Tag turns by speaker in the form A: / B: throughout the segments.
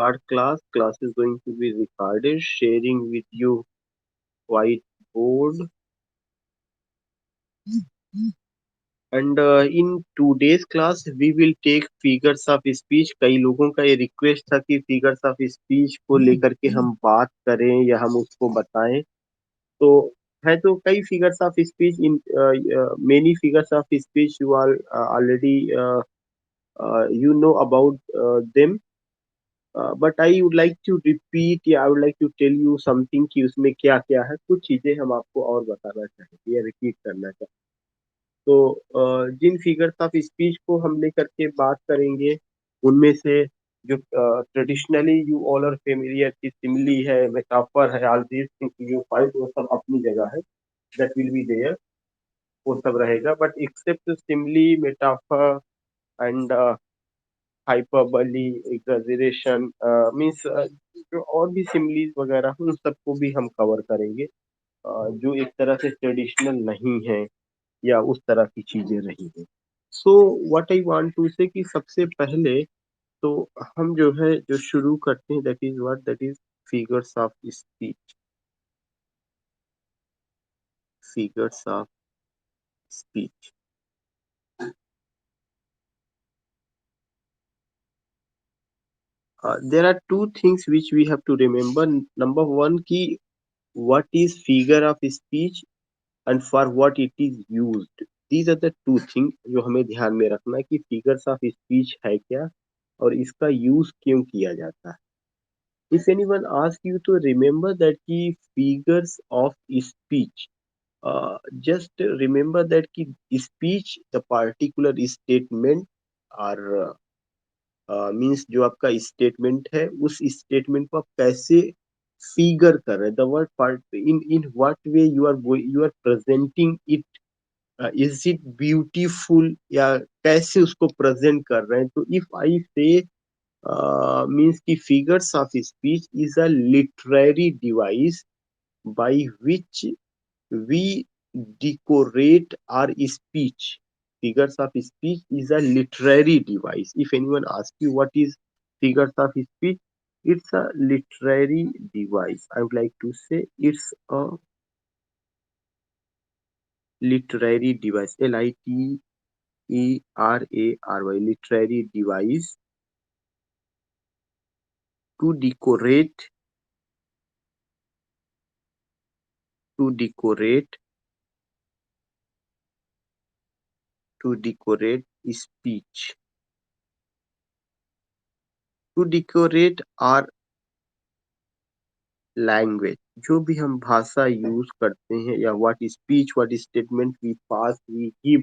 A: Our class is going to be recorded, sharing with you whiteboard. And in today's class, we will take figures of speech. कई लोगों का ये request था कि figures of speech को लेकर के हम बात करें या हम उसको बताएं. तो है तो कई figures of speech in many figures of speech you are already you know about them. But I would like to repeat या I would like to tell you something कि उसमें क्या क्या है. कुछ चीजें हम आपको और बताना चाहेंगे या रिपीट करना चाहेंगे. तो जिन फिगर्स ऑफ स्पीच को हम लेकर के बात करेंगे उनमें से जो traditionally you all are familiar की सिमिली है, मेटाफर है, all this things you find वो सब अपनी जगह है. That will be there. वो सब रहेगा but except simile, metaphor and hyperbole, exaggeration means जो और भी सिमिलीज वगैरह हैं उन सबको भी हम कवर करेंगे, जो एक तरह से ट्रेडिशनल नहीं है या उस तरह की चीजें रही हैं. So what I want to say कि सबसे पहले तो हम जो है जो शुरू करते हैं that is figures of speech. Figures of speech. There are two things which we have to remember. Number one ki what is figure of speech and for what it is used. These are the two things जो हमें ध्यान में रखना है कि figures of speech है क्या और इसका यूज क्यों किया जाता है. If anyone asks you to remember that ki figures of speech, just remember that ki speech the particular statement or means जो आपका स्टेटमेंट है उस स्टेटमेंट को आप कैसे फिगर कर रहे हैं. The word part in what way you are presenting it. Is it beautiful या कैसे उसको प्रेजेंट कर रहे हैं. तो इफ आई से मीन्स की figures of speech is a literary device by which we decorate our speech. Figures of speech is a literary device. If anyone asks you what is figures of speech, it's a literary device. I would like to say it's a literary device. Literary, literary device to decorate, to decorate speech. To decorate our language. जो भी हम भाषा use करते हैं या what speech what statement we pass we give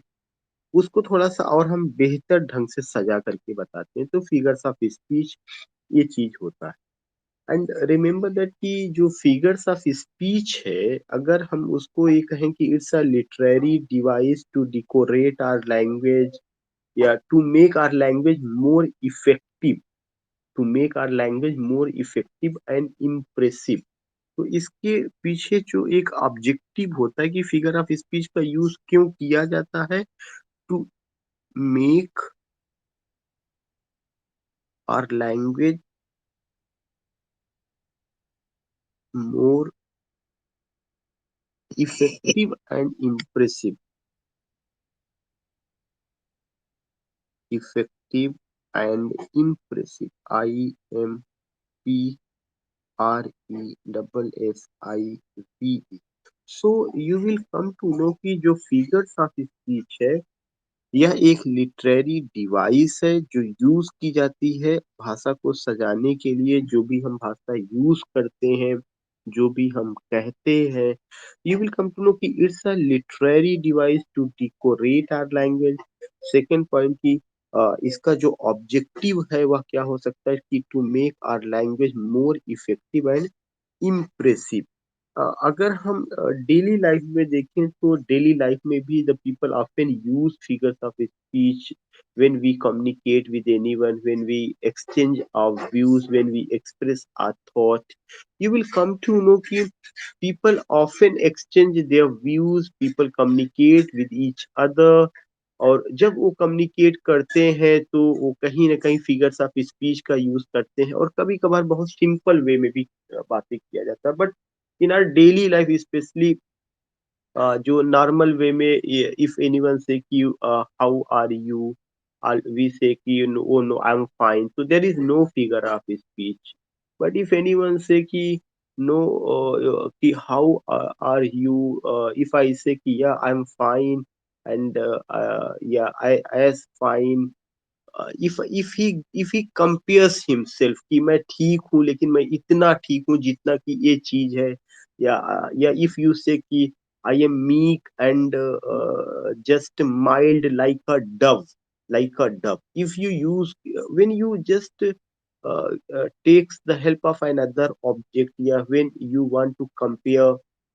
A: उसको थोड़ा सा और हम बेहतर ढंग से सजा करके बताते हैं. तो फिगर्स ऑफ स्पीच ये चीज होता है. एंड रिमेम्बर दैट कि जो फिगर्स ऑफ स्पीच है अगर हम उसको ये कहें कि it's a literary device to decorate our language या to make our language more effective, to make our language more effective and impressive. तो इसके पीछे जो एक ऑब्जेक्टिव होता है कि फिगर ऑफ स्पीच का यूज क्यों किया जाता है. To make our language more effective and impressive. Effective and impressive. IMPRESSIVE. So you will come to know कि जो फिगर्स ऑफ स्पीच है यह एक लिटरेरी डिवाइस है जो यूज की जाती है भाषा को सजाने के लिए. जो भी हम भाषा यूज करते हैं, जो भी हम कहते हैं, you will come to know कि it's a literary device to decorate our language. Second point की इसका जो ऑब्जेक्टिव है वह क्या हो सकता है कि to make our language more effective and impressive. अगर हम डेली लाइफ में देखें तो डेली लाइफ में भी the people often use figures of speech when we communicate with anyone, when we exchange our views, when we express our thought. You will come to know that people often exchange their views, people communicate with each other और जब वो communicate करते हैं तो वो कहीं न कहीं फिगर्स ऑफ स्पीच का यूज़ करते हैं और कभी-कभार बहुत सिंपल वे में भी बातें किया जाता है। But in our daily life specially जो नॉर्मल वे में इफ एनीवन से कि how are you, we say कि oh no I am fine, so there is no figure of speech. But if anyone say कि no, कि how are you, if I say कि yeah I am fine, and yeah I as fine, if he compares himself कि मैं ठीक हूँ लेकिन मैं इतना ठीक हूँ जितना कि ये चीज है, या if you say कि I am meek and just mild like a dove, like a dove. If you use, when you just takes the help of another object, yeah, when you want to compare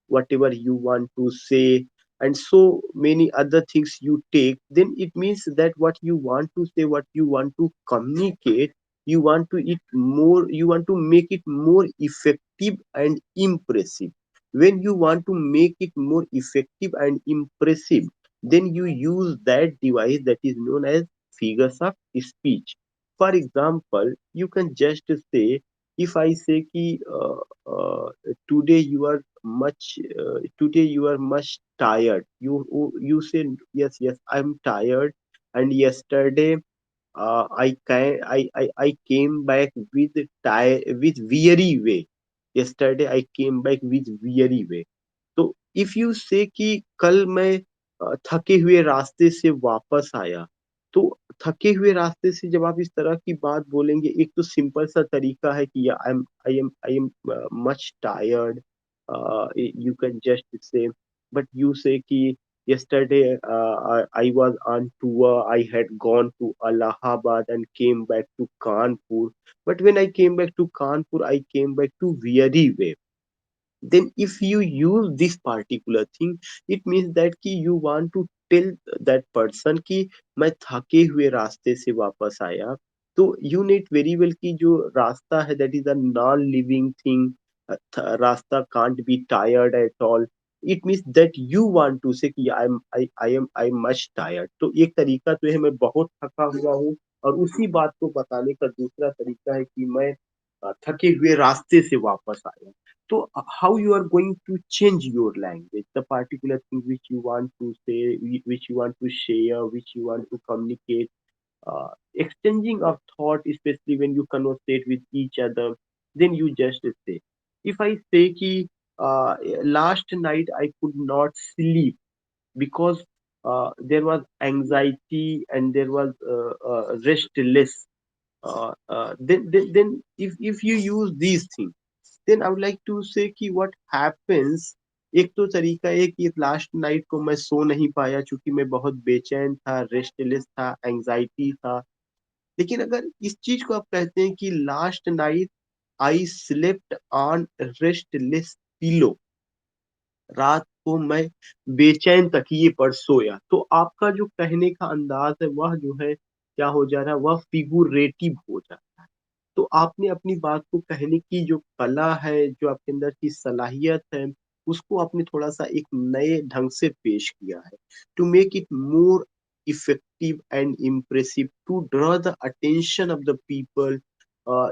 A: whatever you want to say and so many other things you take, then it means that what you want to say, what you want to communicate, you want to make it more effective and impressive. When you want to make it more effective and impressive, then you use that device that is known as figures of speech. For example, you can just say, if I say ki today you are today you are much tired, you say yes, yes I'm tired, and yesterday I came back with with weary way. Yesterday I came back with weary way. तो if you से कि कल मैं थके हुए रास्ते से वापस आया, तो थके हुए रास्ते से जब आप इस तरह की बात बोलेंगे, एक तो सिंपल सा तरीका है कि I am much tired, you can just say, but you से कि yesterday I was on tour. I had gone to Allahabad and came back to Kanpur. But when I came back to Kanpur, I came back to weary way. Then if you use this particular thing, it means that कि you want to tell that person कि मैं थके हुए रास्ते से वापस आया, तो you need very well कि जो रास्ता है that is a non living thing, रास्ता can't be tired at all. It means that you want to say कि I am much tired. तो एक तरीका तो है मैं बहुत थका हुआ हूँ, और उसी बात को बताने का दूसरा तरीका है कि मैं थके हुए रास्ते से वापस आया. So how you are going to change your language, the particular thing which you want to say, which you want to share, which you want to communicate, exchanging of thought, especially when you conversate with each other, then you just say. If I say ki last night I could not sleep because there was anxiety and there was restless, then if you use these things, then I would like to say कि what happens. एक तो तरीका है कि last night को मैं सो नहीं पाया क्योंकि मैं बहुत बेचैन था, रेस्टलेस था, एंजाइटी था. लेकिन अगर इस चीज को आप कहते हैं कि last night I slept on restless pillow, रात को मैं बेचैन तकिए पर सोया, तो आपका जो कहने का अंदाज है वह जो है क्या हो जा रहा है, वह फिगुरेटिव हो जाता है. तो आपने अपनी बात को कहने की जो कला है, जो आपके अंदर की सलाहियत है, उसको आपने थोड़ा-सा एक नए ढंग से पेश किया है. To make it more effective and impressive, to draw the attention of the people.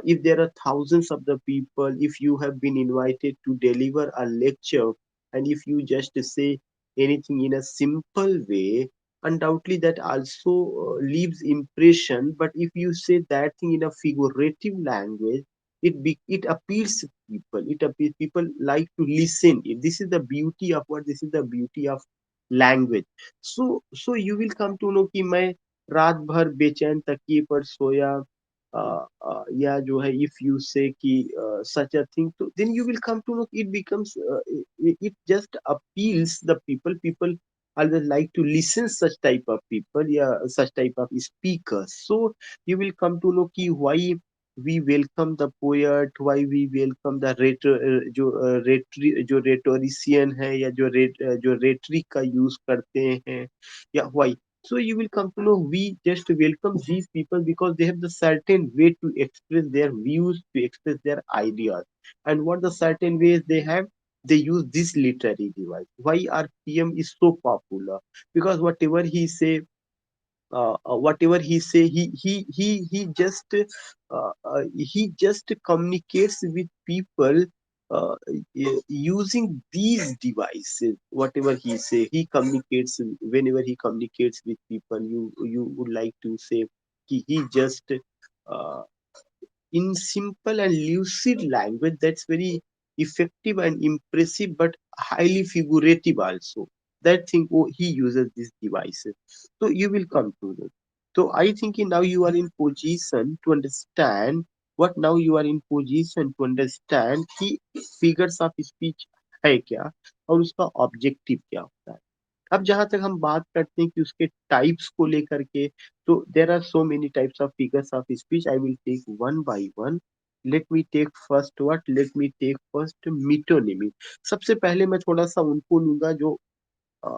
A: If there are thousands of the people, if you have been invited to deliver a lecture, and if you just say anything in a simple way, undoubtedly that also leaves impression. But if you say that thing in a figurative language, it appeals to people, it appeals, people like to listen. This is the beauty of what, this is the beauty of language. So you will come to know कि मैं रात भर बेचैन तकिए पर सोया, या जो है if you say कि such a thing, तो then you will come to know it becomes, it just appeals the people always like to listen such type of people, yeah, such type of speakers. So you will come to know कि why we welcome the poet, why we welcome the जो rhetorician है, या जो rhetoric का use करते हैं, या why. So you will come to know we just welcome these people because they have the certain way to express their views, to express their ideas. And what the certain ways they have, they use this literary device. Why our PM is so popular? Because whatever he say, whatever he say, he just communicates with people using these devices. Whatever he say, he communicates. Whenever he communicates with people, you would like to say he just uh, in simple and lucid language that's very effective and impressive, but highly figurative also. That thing, oh, he uses these devices. So you will come to know. So I think now you are in position to understand what, now you are in position to understand कि figures of speech है क्या और उसका objective क्या होता है। अब जहां तक हम बात करते हैं कि उसके टाइप्स को लेकर के, तो there are so many types of figures of speech. I will take one by one. Let me take first, what, let me take first metonymy. सबसे पहले मैं थोड़ा सा उनको लूंगा जो अ,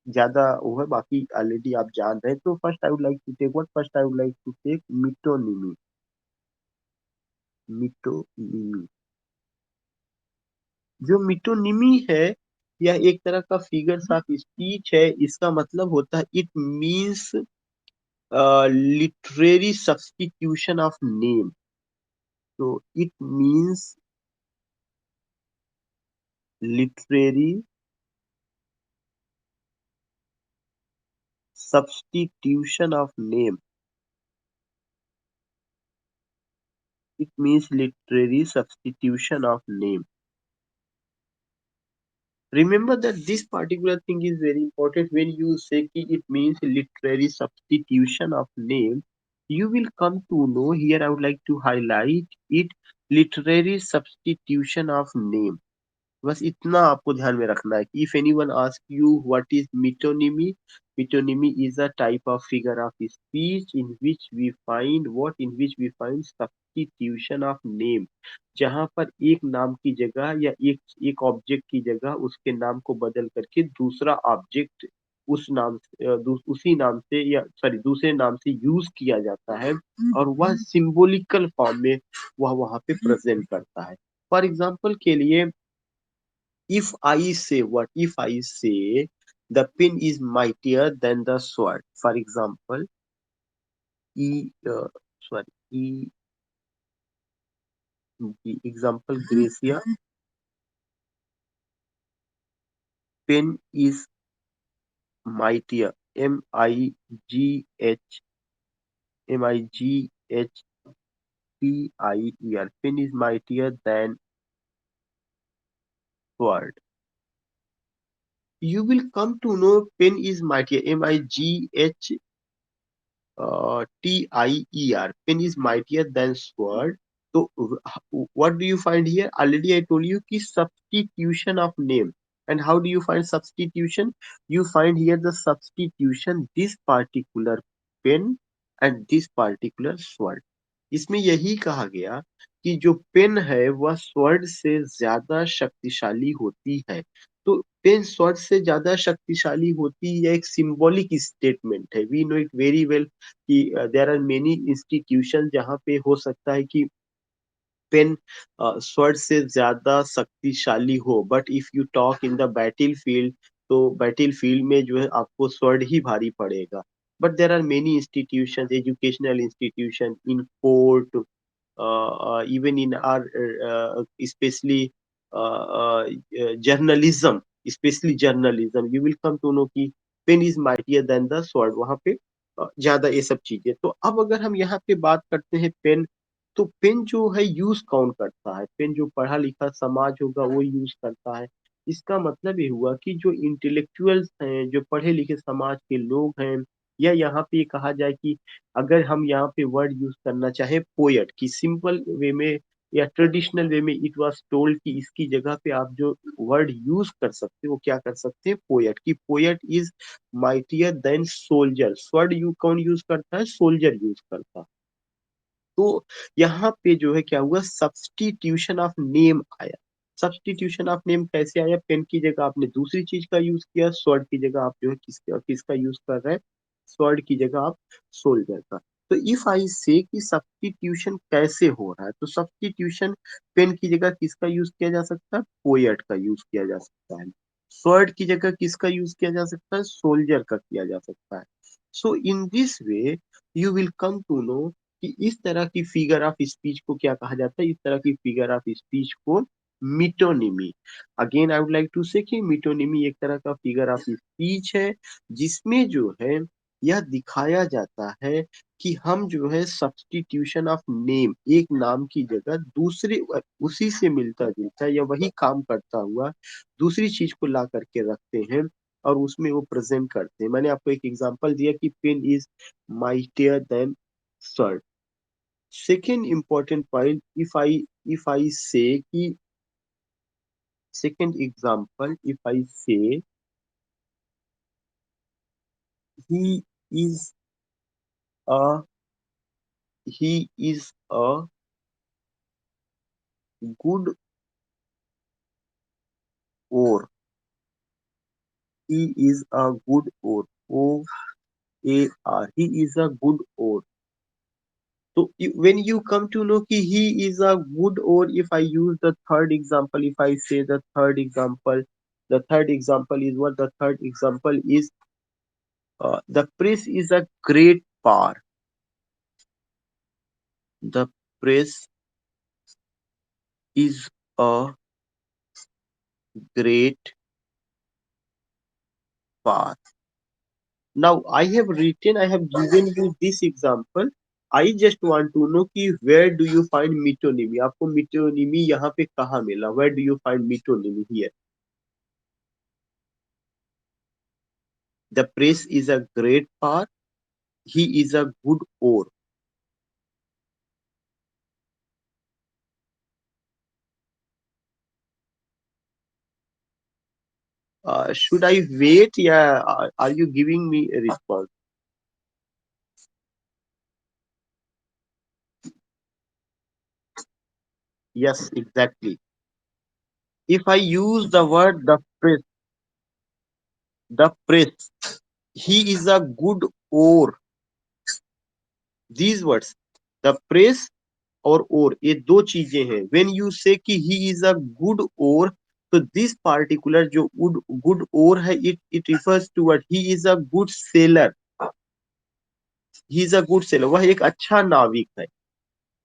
A: ज्यादा वो है, बाकी ऑलरेडी आप जान रहे हैं। तो first I would like to take what, first I would like to take metonymy. Metonymy, जो मिटोनिमी है, यह एक तरह का फिगर्स ऑफ स्पीच है। इसका मतलब होता है, it means literary substitution of name. So it means literary substitution of name. It means literary substitution of name. Remember that this particular thing is very important. When you say कि it means literary substitution of name, you will come to know here. I would like to highlight it, literary substitution of name. बस इतना आपको ध्यान में रखना है कि if anyone ask you what is metonymy, metonymy is a type of figure of speech in which we find what, in which we find substitution of name. जहां पर एक नाम की जगह या एक ऑब्जेक्ट की जगह उसके नाम को बदल करके दूसरा ऑब्जेक्ट उस नाम से उसी नाम से, या सॉरी दूसरे नाम से यूज किया जाता है, और वह सिंबॉलिकल फॉर्म में वह वहां पे प्रेजेंट करता है। फॉर एग्जाम्पल के लिए, if I say what? If I say the pen is mightier than the sword. For example, E, sorry, E, the example Gracia, pen is mightier. Mightier. Pen is mightier than sword. You will come to know pen is mightier. Tier, pen is mightier than sword. So what do you find here? Already I told you कि substitution of name. And how do you find substitution? You find here the substitution, this particular pen and this particular sword. इसमें यही कहा गया कि जो pen है वह स्वर्ण से ज्यादा शक्तिशाली होती है। तो पेन स्वर्ण से ज्यादा शक्तिशाली होती है, यह एक सिंबॉलिक स्टेटमेंट है। We know it very well कि देयर आर मेनी इंस्टीट्यूशन जहाँ पे हो सकता है कि पेन स्वord से ज्यादा शक्तिशाली हो, but if you talk in the battle field, तो बैटल फील्ड में जो है आपको स्वord ही भारी पड़ेगा। But there are many institution, educational institution, in court, even in our especially journalism, especially journalism, you will come to know कि pen is mightier than the sword। वहां पे ज्यादा ये सब चीजें। तो अब अगर हम यहाँ पे बात करते हैं पेन, तो पेन जो है यूज कौन करता है? पेन जो पढ़ा लिखा समाज होगा वो यूज करता है। इसका मतलब ये हुआ कि जो इंटेलेक्चुअल्स हैं, जो पढ़े लिखे समाज के लोग हैं, या यहाँ पे कहा जाए कि अगर हम यहाँ पे वर्ड यूज करना चाहे पोएट की सिंपल वे में या ट्रेडिशनल वे में, इट वाज टोल्ड कि इसकी जगह पे आप जो वर्ड यूज कर सकते हो वो क्या कर सकते हैं? पोएट। की poet is mightier than soldier. Word you कौन यूज करता है? सोल्जर यूज करता है। तो यहाँ पे जो है क्या हुआ? सब्स्टिट्यूशन ऑफ नेम आया। सब्स्टिट्यूशन ऑफ नेम कैसे आया? पेन की जगह आपने दूसरी चीज का यूज किया, स्वॉर्ड की जगह आप जो है किसका यूज कर रहे हैं? स्वॉर्ड की जगह आप सोल्जर का। तो इफ आई से कि सब्स्टिट्यूशन कैसे हो रहा है, तो सब्स्टिट्यूशन पेन की जगह किसका यूज किया जा सकता है? पोएट का यूज किया जा सकता है। स्वॉर्ड की जगह किसका यूज किया जा सकता है? सोल्जर का किया जा सकता है। So in this way you will come to know कि इस तरह की फिगर ऑफ स्पीच को क्या कहा जाता है, इस तरह की फिगर ऑफ स्पीच को metonymy. Again I would like to say कि मिटोनिमी एक तरह का फिगर ऑफ स्पीच है जिसमें जो है यह दिखाया जाता है कि हम जो है सब्स्टिट्यूशन ऑफ नेम, एक नाम की जगह दूसरे उसी से मिलता जुलता या वही काम करता हुआ दूसरी चीज को ला करके रखते हैं और उसमें वो प्रेजेंट करते हैं। मैंने आपको एक एग्जांपल दिया कि pen is mightier than sword। Second important point, if I say कि second example, if I say he is a he is a good or he is a good or he is a good or। So when you come to know कि he is a good or, if I use the third example, if I say the third example is what? The third example is the press is a great power. The press is a great power। Now I have given you this example। I just want to know कि where do you find metonymy? आपको metonymy यहाँ पे कहाँ मिला? Where do you find metonymy here? The press is a great power. He is a good or। Should I wait? Yeah. Are you giving me a response? Yes, exactly. If I use the word the press, he is a good or, these words, the press और ये दो चीजें हैं। When you से कि ही is a good और, तो this particular जो गुड गुड और है, it refers to what? He is a good seller. He is a good seller, वह एक अच्छा नाविक है।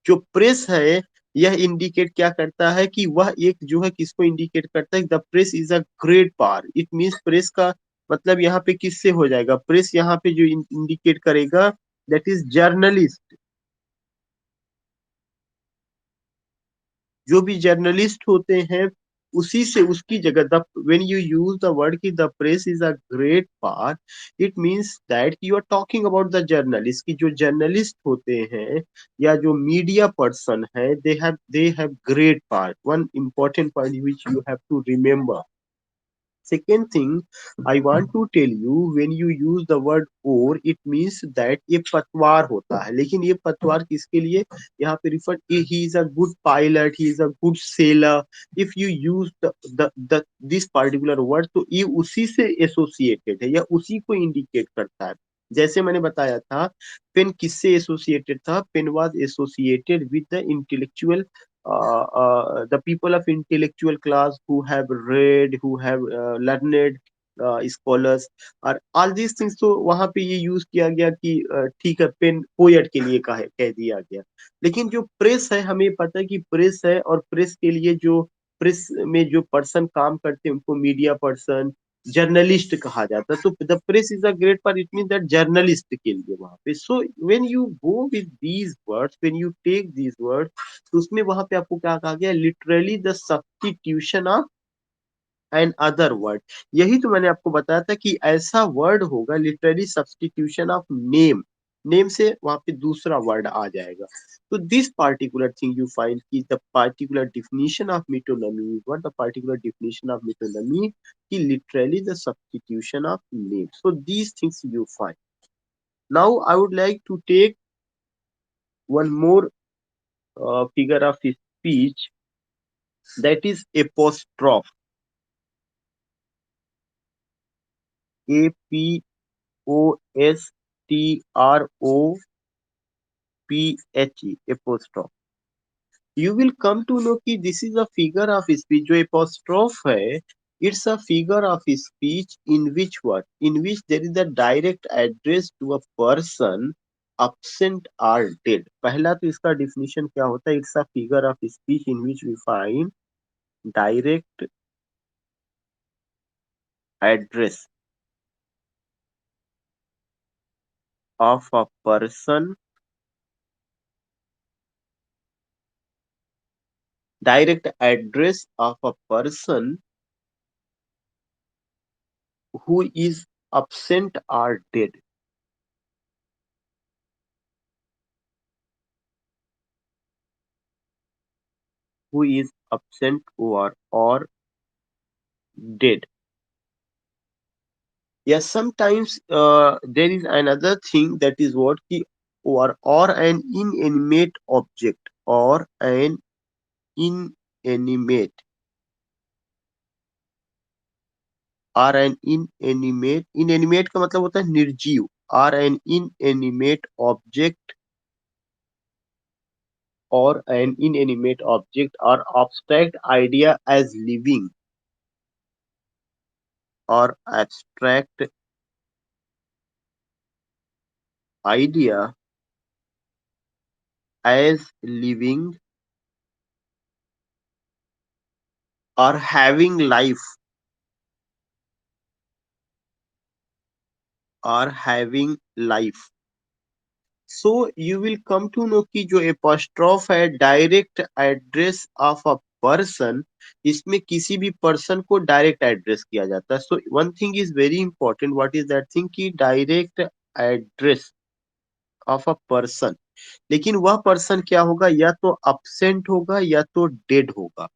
A: जो प्रेस है यह इंडिकेट क्या करता है कि वह एक जो है किसको इंडिकेट करता है? The press is a great power. It means press का मतलब यहाँ पे किससे हो जाएगा? प्रेस यहाँ पे जो इंडिकेट करेगा दैट इज जर्नलिस्ट। जो भी जर्नलिस्ट होते हैं उसी से उसकी जगह the when you use the word कि the press is a great part, it means that you are talking about the journalist की जो जर्नलिस्ट होते हैं या जो मीडिया पर्सन है, they have great part. One important point which you have to remember. Second thing I want to tell you, when you use the word or, it means that ये पतवार होता है। लेकिन ये पतवार किसके लिए यहाँ पे refer? He is a good pilot, he is a good seller. If you use the this particular word, तो ये उसी से एसोसिएटेड है या उसी को इंडिकेट करता है। जैसे मैंने बताया था, पेन किससे एसोसिएटेड था? Pen was associated with the intellectual, the people of intellectual class who have read, who have learned scholars और all these things। तो वहां पे ये यूज किया गया कि ठीक है, पेन पोएट के लिए कह दिया गया। लेकिन जो प्रेस है, हमें पता है कि प्रेस है, और प्रेस के लिए जो प्रेस में जो पर्सन काम करते हैं उनको मीडिया पर्सन, जर्नलिस्ट कहा जाता है। तो the press is a great part, it mean that journalist के लिए वहां पे। So when you go with these words, when you take these words, तो उसमें वहां पे आपको क्या कहा गया? Literally the substitution of another word. यही तो मैंने आपको बताया था कि ऐसा वर्ड होगा literally substitution of name. Name से वहां पे दूसरा वर्ड आ जाएगा। तो this particular thing you find कि the particular definition of metonymy, what the particular definition of metonymy, कि literally the substitution of name. So these things you find. Now I would like to take one more figure of speech, that is apostrophe। APOSTROPHE, apostrophe। You will come to know कि this is a figure of speech। जो apostrophe है It's a figure of speech in which what? In which there is a direct address to a person absent or dead. पहला तो इसका definition क्या होता है? It's a figure of speech in which we find direct address of a person, direct address of a person who is absent or dead. Who is absent or dead. Yes, sometimes there is another thing that is what ki or an inanimate object or an inanimate inanimate का मतलब होता है निर्जीव or an inanimate object or an inanimate object or abstract idea as living or abstract idea as living or having life or having life. So you will come to know कि जो apostrophe है direct address of a person, इसमें किसी भी person को direct address किया जाता है. So one thing is very important. What is that thing? कि direct address of a person, लेकिन वह पर्सन क्या होगा? या तो absent होगा या तो डेड होगा.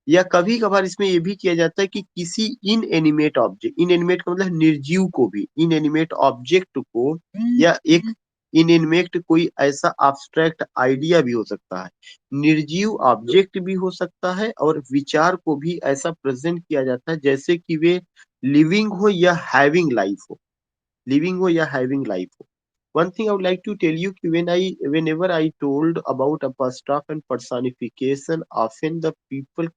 A: या कभी कभार इसमें ये भी किया जाता है कि किसी इन एनिमेट ऑब्जेक्ट, इन एनिमेट का मतलब निर्जीव को भी, इन एनिमेट ऑब्जेक्ट को या एक इन एनिमेट कोई ऐसा abstract आइडिया भी हो सकता है. निर्जीव ऑब्जेक्ट भी हो सकता है और विचार को भी ऐसा प्रेजेंट किया जाता है जैसे कि वे लिविंग हो या हैविंग लाइफ हो, लिविंग हो या हैविंग लाइफ हो. One thing I would like to tell you कि whenever I told about apostrophe and personification, often the people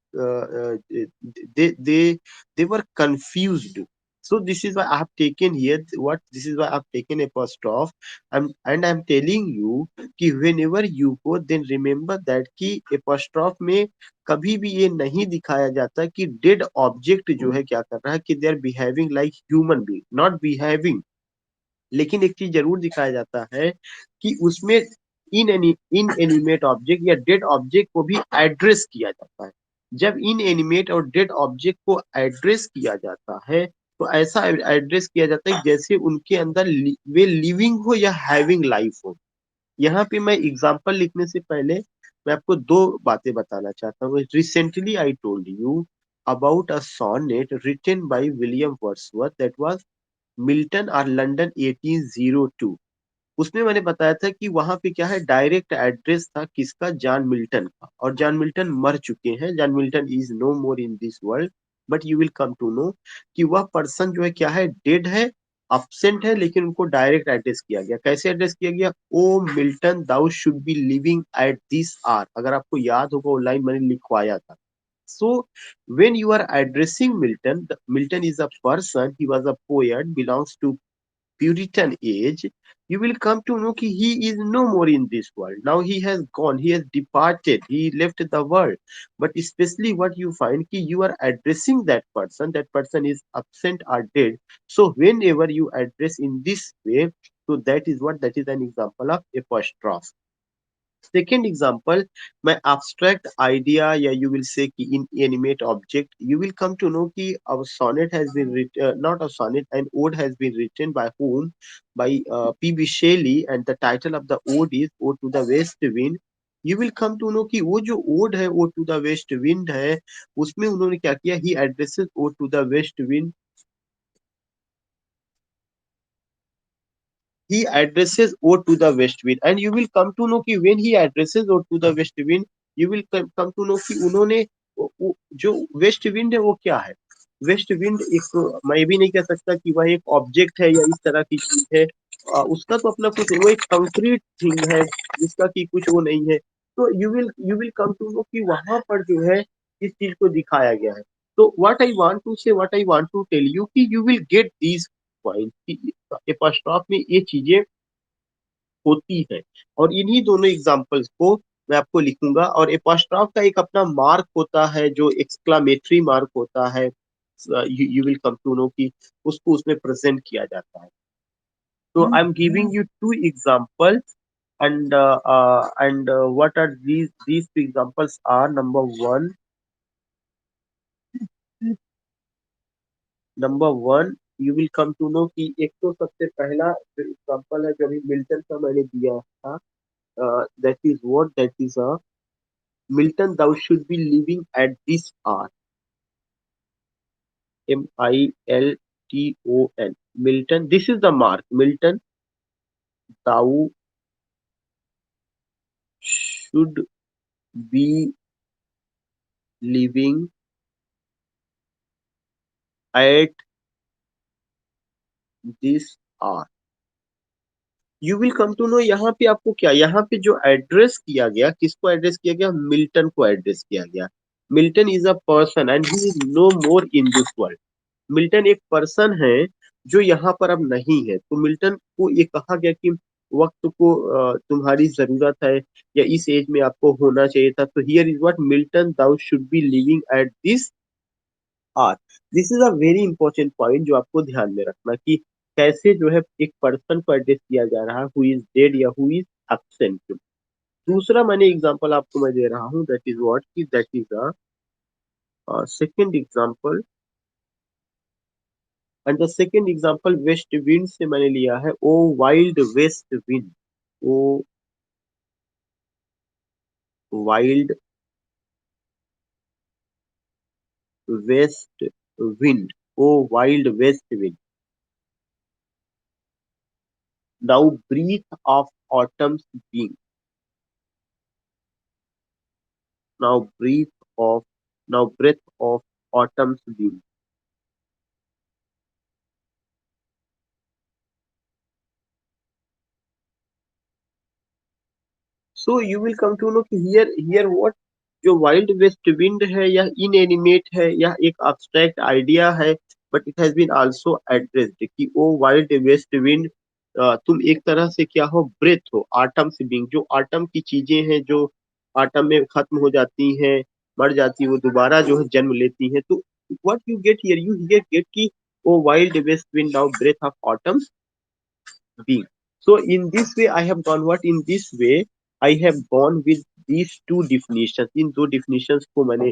A: they were confused. So this is why I have taken here what this is why I have taken apostrophe. And I'm telling you कि whenever you go, then remember that कि apostrophe में कभी भी ये नहीं दिखाया जाता कि dead object जो है क्या कर रहा है कि they are behaving like human being, not behaving. लेकिन एक चीज जरूर दिखाया जाता है कि उसमें इन एनिमेट ऑब्जेक्ट या डेड ऑब्जेक्ट को भी एड्रेस किया जाता है. जब इन एनिमेट और डेड ऑब्जेक्ट को एड्रेस किया जाता है तो ऐसा एड्रेस किया जाता है जैसे उनके अंदर वे लिविंग हो या हैविंग लाइफ हो. यहाँ पे मैं एग्जांपल लिखने से पहले मैं आपको दो बातें बताना चाहता हूँ. Recently I told you about a sonnet written by William Wordsworth that was Milton और लंदन 1802. उसमें मैंने बताया था कि वहां पे क्या है, डायरेक्ट एड्रेस था किसका? जॉन मिल्टन का. और जॉन मिल्टन मर चुके हैं. John Milton is no more in this world. But you will come to know कि वह पर्सन जो है क्या है? डेड है, absent है, लेकिन उनको डायरेक्ट एड्रेस किया गया. कैसे एड्रेस किया गया? O Milton thou should be living at this hour. अगर आपको याद होगा वो लाइन मैंने लिखवाया था. So when you are addressing Milton, Milton is a person, he was a poet, belongs to Puritan age. You will come to know that he is no more in this world. Now he has gone, he has departed, he left the world. But especially what you find that you are addressing that person is absent or dead. So whenever you address in this way, so that is what, that is an example of apostrophe. Second example, my abstract idea, yeah, you will say ki in animate object, you will come to know कि our sonnet has been written, not a sonnet, an ode has been written by whom? By P.B. Shelley, and the title of the ode is Ode to the West Wind. You will come to know कि वो जो ode है, Ode to the West Wind है, उसमें उन्होंने क्या किया? He addresses Ode to the West Wind. He addresses Ode to the West Wind, and you will come to know कि when he addresses Ode to the West Wind, you will come to know कि उन्होंने जो waste wind है वो क्या है. West wind एक, मैं भी नहीं कह सकता कि वह एक ऑब्जेक्ट है या इस तरह की चीज है. उसका तो अपना कुछ, वो एक कंक्रीट थिंग है जिसका कि कुछ वो नहीं है. तो you will come to know कि वहां पर जो है इस चीज को दिखाया गया है. So what I want to tell you कि you will get these points कि apostrophe में ये चीजें होती है, और इन्हीं दोनों एग्जांपल्स को मैं आपको लिखूंगा। और एपोस्ट्रॉफ का एक अपना मार्क होता है जो एक्सक्लामेटरी मार्क होता है, you will come to know कि उसको उसमें प्रेजेंट किया जाता है। तो I am giving you two examples, and what are these two examples are number one you will come to know कि एक तो सबसे पहला जो एग्जांपल है जो अभी मिल्टन का मैंने दिया था, that is a Milton, thou should be living at this hour. Milton. Milton, this is the mark. Milton, thou should be living at this hour. You will come to know यहाँ पे आपको क्या, यहाँ पे जो एड्रेस किया गया, किसको एड्रेस किया गया, मिल्टन को एड्रेस किया गया। Milton is a person and he is no more in this world. Milton एक पर्सन है जो यहाँ पर अब नहीं है। तो मिल्टन को ये कहा गया कि वक्त को तुम्हारी जरूरत है, या इस एज में आपको होना चाहिए था। तो here is what Milton thou should be living at this hour. This is a very important point जो आपको ध्यान में रखना कि कैसे जो है एक पर्सन को एड्रेस किया जा रहा है हु इज डेड या हु इज एब्सेंट। दूसरा मैंने एग्जांपल आपको मैं दे रहा हूँ, दैट इज व्हाट कि that is a second example. And the second example west wind से मैंने लिया है। O wild west wind, O wild west wind, O wild west wind, now breath of autumn's being, now breath of, now breath of autumn's being. So you will come to know कि here what, जो wild west wind है या inanimate है या एक abstract idea है, but it has been also addressed कि O wild west wind, तुम एक तरह से क्या हो, ब्रेथ हो आटम से बीइंग। जो आटम की चीजें हैं जो आटम में खत्म हो जाती हैं, मर जाती है, वो दोबारा जो है जन्म लेती हैं। तो what you get here, you here get कि O wild west wind now breath of autumn being. So in this way, I have gone what? In this way, I have gone with these two definitions. इन दो definitions को मैंने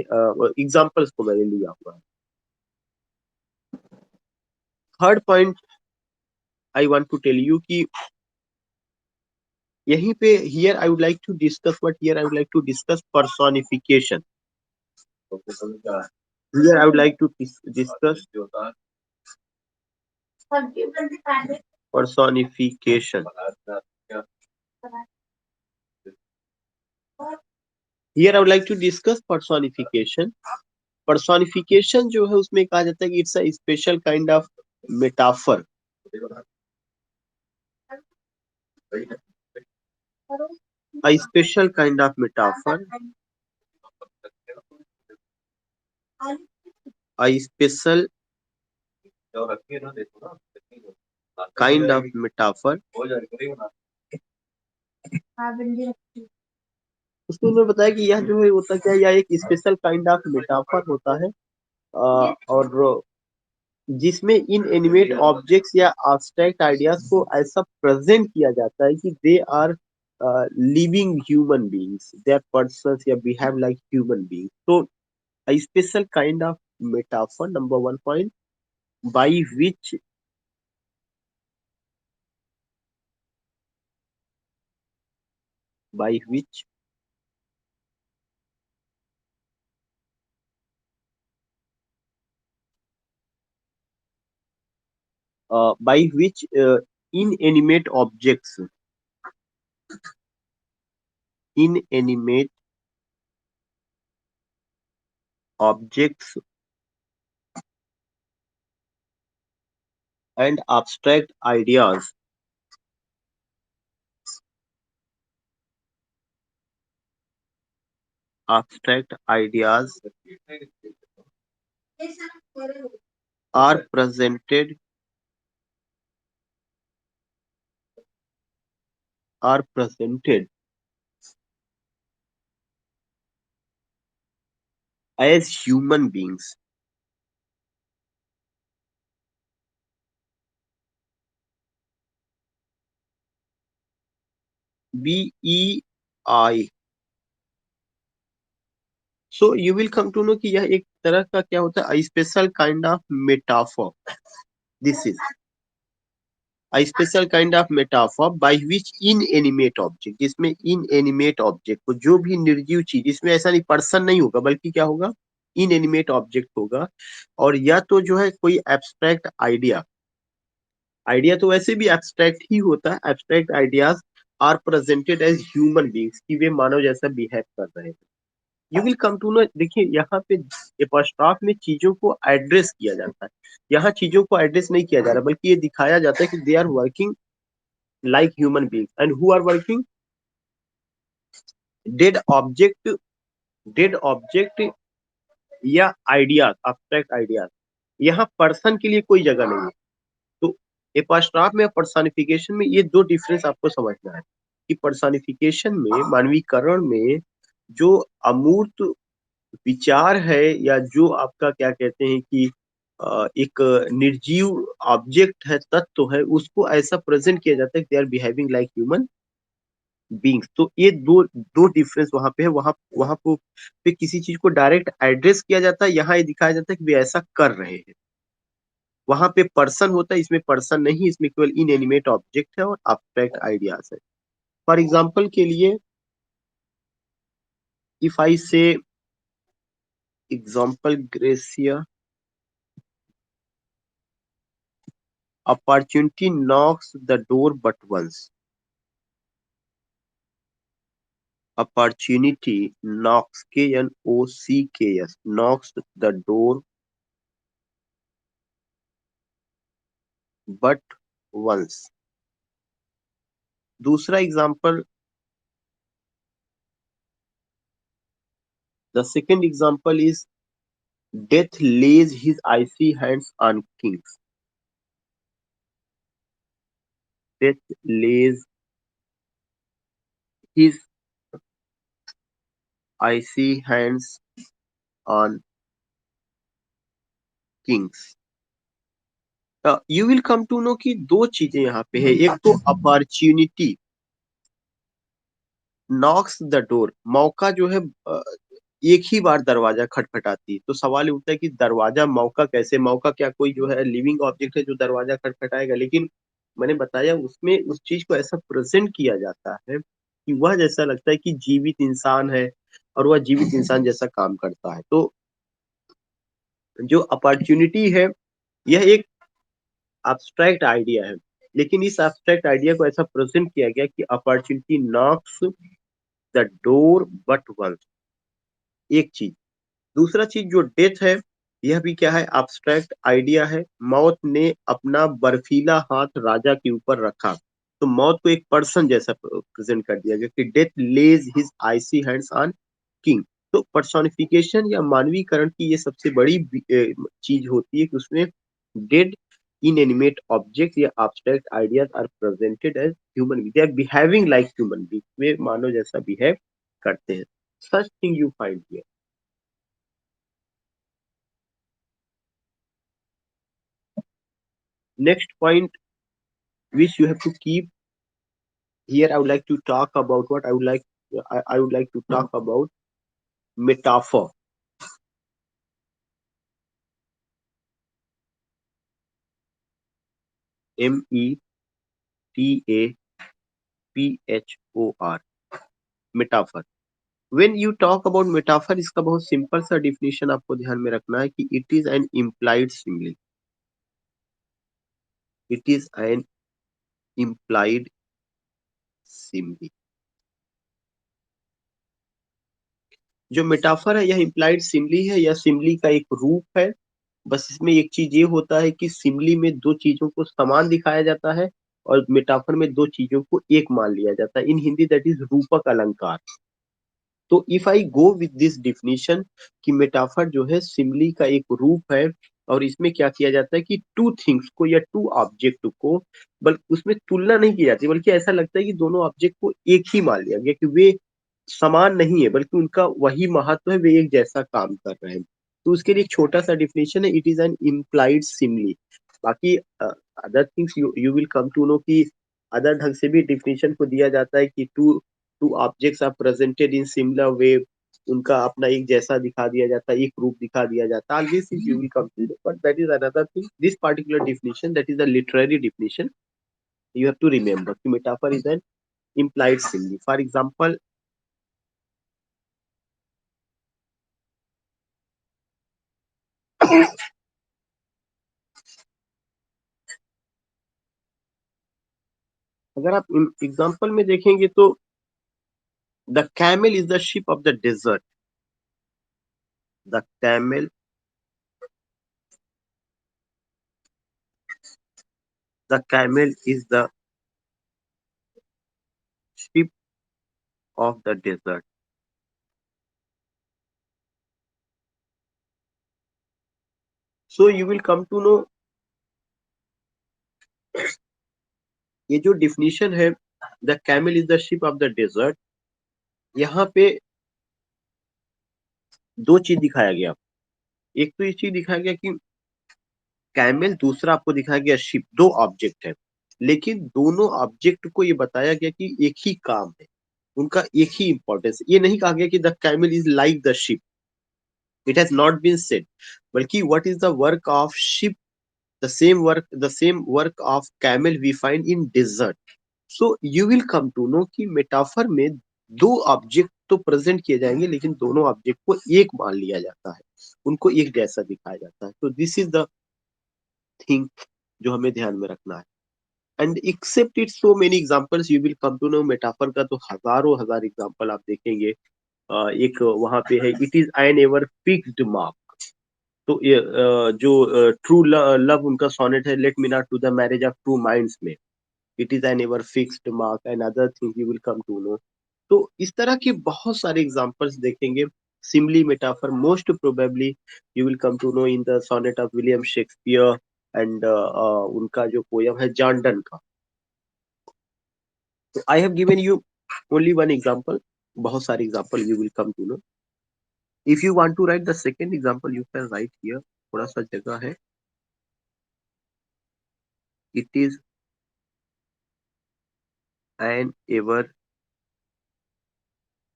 A: examples को मैंने लिया हुआ है। Third point I want to tell you कि यहीं पे here I would like to discuss what, here I would like to discuss personification. Here I would like to discuss personification. Here I would like to discuss personification. Personification जो है उसमें कहा जाता है कि it's a special kind of metaphor, a special kind of metaphor, a special kind of metaphor। उसमें उन्होंने बताया कि यह जो है होता क्या है, यह एक स्पेशल काइंड ऑफ मेटाफर होता है, और जिसमें इन एनिमेट ऑब्जेक्ट्स या abstract आइडियाज को ऐसा प्रेजेंट किया जाता है कि they are living human beings, they are persons या बिहेव लाइक ह्यूमन बीइंग्स। तो a special kind of metaphor, number one point, by which by which inanimate objects, inanimate objects and abstract ideas are presented are presented as human beings. BEI. So you will come to know कि यह एक तरह का क्या होता है, special kind of metaphor. This is a special kind of metaphor by which inanimate object, जिसमें inanimate object को, जो भी निर्जीव चीज, इसमें ऐसा नहीं पर्सन नहीं होगा बल्कि क्या होगा, inanimate object होगा. और या तो जो है कोई एब्स्ट्रैक्ट आइडिया, आइडिया तो वैसे भी एब्स्ट्रैक्ट ही होता है, abstract ideas are presented as human beings, कि वे मानव जैसा बिहेव कर रहे हैं. You will come to know, देखिए यहाँ पे एपोस्ट्रॉफ में चीजों को एड्रेस किया जाता है. यहाँ चीजों को एड्रेस नहीं किया जा रहा, बल्कि ये दिखाया जाता है कि they are working like human beings and who are working. dead object dead object या आइडियाज, abstract आइडियाज, यहाँ पर्सन के लिए कोई जगह नहीं है. तो एपोस्ट्रॉफ में पर्सनिफिकेशन में ये दो डिफरेंस आपको समझना है कि पर्सनिफिकेशन में, मानवीकरण में, जो अमूर्त विचार है या जो आपका क्या कहते हैं कि एक निर्जीव ऑब्जेक्ट है, तत्व है, उसको ऐसा प्रेजेंट किया जाता है, they are behaving like human beings. तो ये दो दो डिफरेंस वहां पे है. वहां वहां पे किसी चीज को डायरेक्ट एड्रेस किया जाता है, यहाँ ये दिखाया जाता है कि वे ऐसा कर रहे हैं. वहां पे पर्सन होता है, इसमें पर्सन नहीं, इसमें केवल इनएनिमेट ऑब्जेक्ट है और abstract आइडियाज है. फॉर एग्जाम्पल के लिए, इफ आई से example gratia, opportunity knocks the door but once. Opportunity knocks, KNOCKS, knocks the door but once. दूसरा example, the second example is death lays his icy hands on kings. Death lays his icy hands on kings. You will come to know कि दो चीजें यहाँ पे है. एक तो opportunity knocks the door, मौका जो है एक ही बार दरवाजा खटखटाती है. तो सवाल ये उठता है कि दरवाजा मौका कैसे, मौका क्या कोई जो है लिविंग ऑब्जेक्ट है जो दरवाजा खटखटाएगा? लेकिन मैंने बताया उसमें उस चीज को ऐसा प्रेजेंट किया जाता है कि वह जैसा लगता है कि जीवित इंसान है और वह जीवित इंसान जैसा काम करता है. तो जो अपॉर्चुनिटी है, यह एक एब्स्ट्रैक्ट आइडिया है, लेकिन इस एब्स्ट्रैक्ट आइडिया को ऐसा प्रेजेंट किया गया कि opportunity knocks the door but once, एक चीज. दूसरा चीज जो डेथ है, यह भी क्या है, एब्स्ट्रैक्ट आइडिया है. मौत ने अपना बर्फीला हाथ राजा के ऊपर रखा, तो मौत को एक पर्सन जैसा प्रेजेंट कर दिया गया कि death lays his icy hands on king. तो पर्सोनिफिकेशन या मानवीकरण की ये सबसे बड़ी चीज होती है कि उसमें डेड inanimate objects या abstract ideas are presented as human beings. They are behaving like human beings. वे मानव जैसा बिहेव करते हैं. Such thing you find here. Next point which you have to keep here, I would like to talk about what I would like to talk about metaphor. METAPHOR, metaphor. When you talk about metaphor, इसका बहुत simple सा definition आपको ध्यान में रखना है कि it is an implied simile. It is an implied simile. जो मेटाफर है, यह इम्प्लाइड सिमिली है, यह सिमिली का एक रूप है. बस इसमें एक चीज ये होता है कि सिमिली में दो चीजों को समान दिखाया जाता है और मेटाफर में दो चीजों को एक मान लिया जाता है. इन हिंदी दैट इज रूपक अलंकार. तो if I go with this definition कि मेटाफर जो है सिमली का एक रूप है, और इसमें क्या किया जाता है कि टू थिंग्स को या टू ऑब्जेक्ट को, बल्कि उसमें तुलना नहीं की जाती, बल्कि ऐसा लगता है कि दोनों ऑब्जेक्ट को एक ही मान लिया गया कि वे समान नहीं है, बल्कि उनका वही महत्व है, वे एक जैसा काम कर रहे हैं। तो उसके लिए एक छोटा सा डिफिनेशन है, it is an implied simile. बाकी other things you will come to know कि अदर ढंग से भी डिफिनेशन को दिया जाता है कि two two objects are presented in similar way, उनका अपना एक जैसा दिखा दिया जाता है, एक रूप दिखा दिया जाता है। This is you will come to know, but that is another thing. This particular definition, that is the literary definition, you have to remember कि metaphor is an implied simile. For example, अगर आप example में देखेंगे तो the camel is the ship of the desert. The camel, the camel is the ship of the desert. So you will come to know, ये जो definition है the camel is the ship of the desert, यहाँ पे दो चीज दिखाया गया। एक तो ये चीज दिखाया गया कि कैमल, दूसरा आपको दिखाया गया शिप, दो ऑब्जेक्ट है, लेकिन दोनों ऑब्जेक्ट को ये बताया गया कि एक ही काम है, उनका एक ही इंपॉर्टेंस। ये नहीं कहा गया कि the camel is like the ship, it has not been said, बल्कि what is the work of ship, the same work of camel we find in desert. So you will come to know कि metaphor में दो object तो present किए जाएंगे, लेकिन दोनों object को एक मान लिया जाता है, उनको एक जैसा दिखाया जाता है। तो दिस इज द थिंग जो हमें ध्यान में रखना है। And except it so many examples you will come to know, metaphor का तो हजारों हजार एग्जांपल आप देखेंगे। एक वहां पे है, it is an ever fixed mark. तो ये जो ट्रू लव उनका सोनेट है, let me not to the marriage of two minds में, it is an ever fixed mark and other thing you will come to know. तो इस तरह के बहुत सारे एग्जांपल्स देखेंगे। Simile metaphor most probably you will come to know in the sonnet of William Shakespeare and उनका जो poem है जॉन डन का। तो I have given you only one example, बहुत सारे example you will come to know. If you want to write the second example you can write here, थोड़ा सा जगह है। It is an ever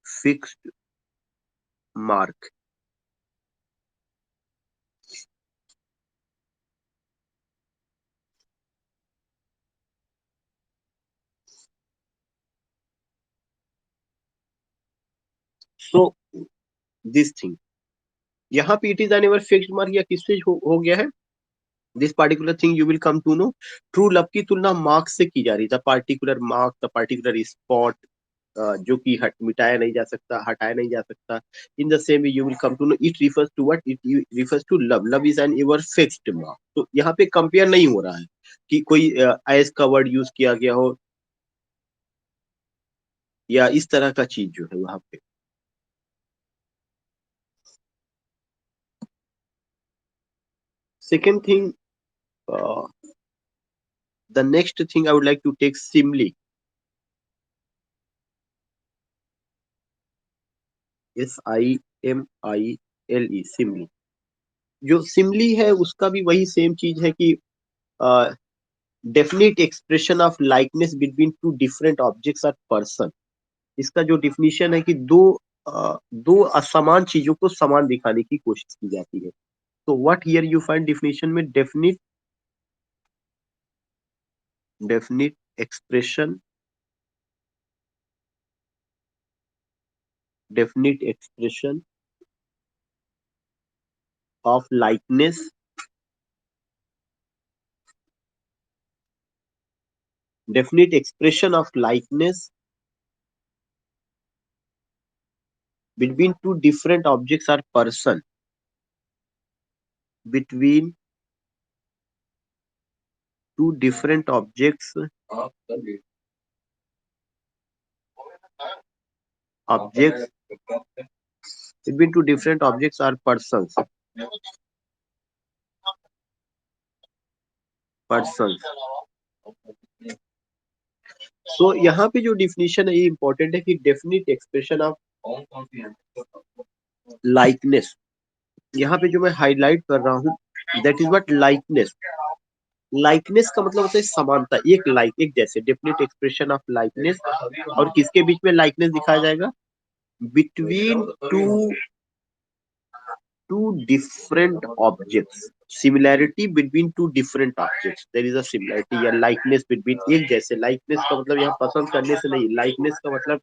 A: fixed mark. So this thing, यहाँ पे it is an ever fixed mark या किससे हो गया है, this particular thing you will come to know, true love की तुलना मार्क से की जा रही है, particular mark, the particular spot, जो कि मिटाया नहीं जा सकता, हटाया नहीं जा सकता। In the same way you will come to know, it refers to what, it refers to love, love is an ever fixed mark. तो यहाँ पे कंपेयर नहीं हो रहा है कि कोई एज का वर्ड यूज किया गया हो या इस तरह का चीज जो है वहां पे। Second thing, the next thing I would like to take simile, SIMILE, simile. जो सिमली है उसका भी वही सेम चीज है कि definite expression of likeness between two different objects और पर्सन। इसका जो डिफिनीशन है कि दो असमान चीजों को समान दिखाने की कोशिश की जाती है। तो what here you find definition में, definite expression, definite expression of likeness, definite expression of likeness between two different objects और person, between two different objects Between two different objects or persons. Persons. So यहाँ पे जो definition है ये important है कि definite expression of likeness. यहाँ पे जो मैं हाईलाइट कर रहा हूँ that is what likeness. Likeness का मतलब होता है समानता, एक लाइक, एक जैसे, डेफिनेट एक्सप्रेशन ऑफ लाइकनेस। और किसके बीच में लाइकनेस दिखाया जाएगा? Between two different objects. Similarity between two different objects, there is a similarity या लाइकनेस बिटवीन, एक जैसे। लाइकनेस का मतलब यहाँ पसंद करने से नहीं, लाइकनेस का मतलब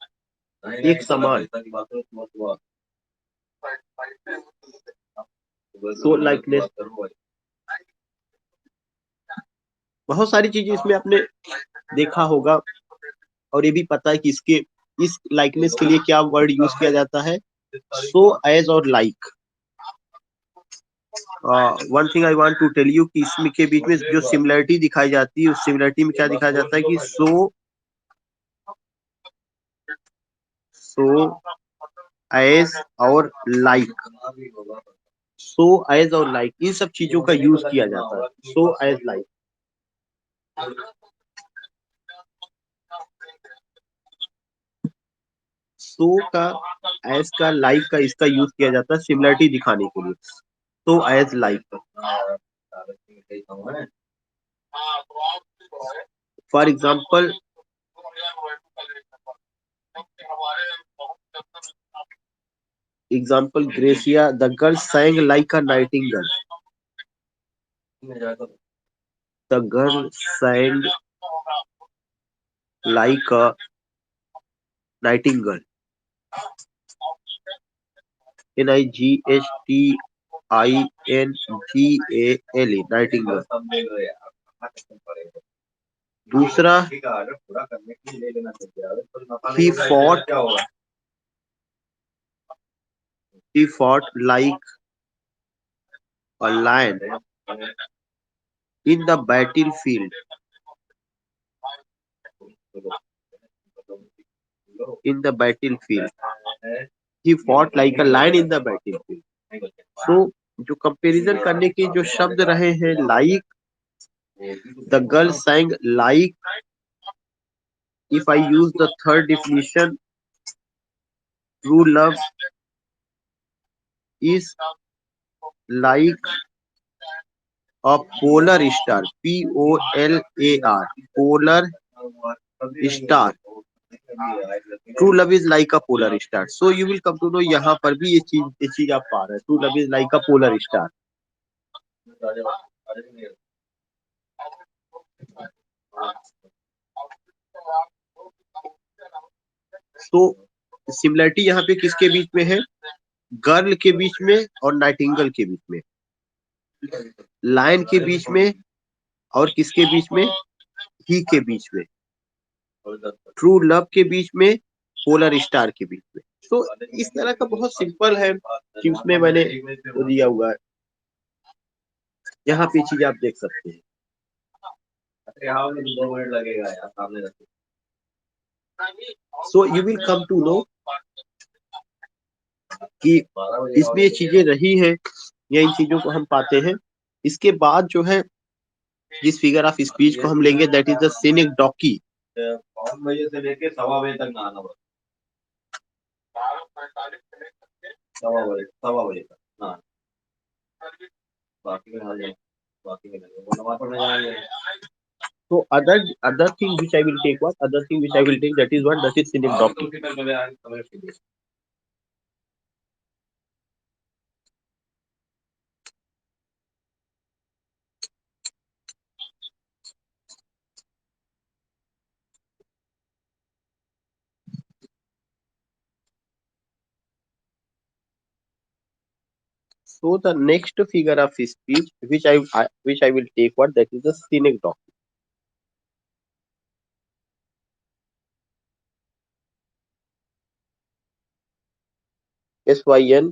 A: एक समान। सो लाइकनेस, बहुत सारी चीजें इसमें आपने देखा होगा और ये भी पता है कि इसके, इस लाइकनेस के लिए क्या वर्ड यूज किया जाता है? सो, एज और like. One thing I want to tell you कि इसमें के बीच में जो सिमिलरिटी दिखाई जाती है उस सिमिलरिटी में क्या दिखाया जाता है कि सो एज और लाइक। सो एज और लाइक इन सब चीजों का यूज किया जाता है। So as like. सो का, एज का, लाइक का, इसका यूज किया जाता है सिमिलरिटी दिखाने के लिए। So as like. For example, gratia, the girl sang like a nightingale. The girl sang like a nightingale. Nightingale. Nightingale. दूसरा, he fought like a lion in the battlefield. In the battlefield. He fought like a lion in the battlefield. So जो comparison करने के जो शब्द रहे हैं, like, the girl sang like. If I use the third definition, true love is like a polar star. Polar. Polar star. True love is like a polar star. So you will come to know, यहाँ पर भी ये चीज आप पा रहे हैं। True love is like a polar star. तो सिमिलरिटी यहाँ पे किसके बीच में है? गर्ल के बीच में और नाइटिंगल के बीच में, लायन के बीच में और किसके बीच में? ही के बीच में, ट्रू लव के बीच में, पोलर स्टार के बीच में। तो इस तरह का बहुत सिंपल है कि उसमें मैंने वो दिया हुआ है, यहाँ पे चीज आप देख सकते हैं। So you will come to know कि इसमें ये चीजें रही हैं या इन चीजों को हम पाते हैं। इसके बाद जो है, जिस फिगर ऑफ स्पीच को हम लेंगे that is the scenic Dawki. 5 बजे से लेके 1:15 तक नहाना बस। 1:15 तक नहाना, बाकी में नहा जाए, बाकी में वो नमाज पढ़ने जाएंगे। So other thing which I will take, what other thing which I will take, that is what, that is scenic docking. So the next figure of speech which I will take, what, that is the scenic docking. SYNECDOCHE.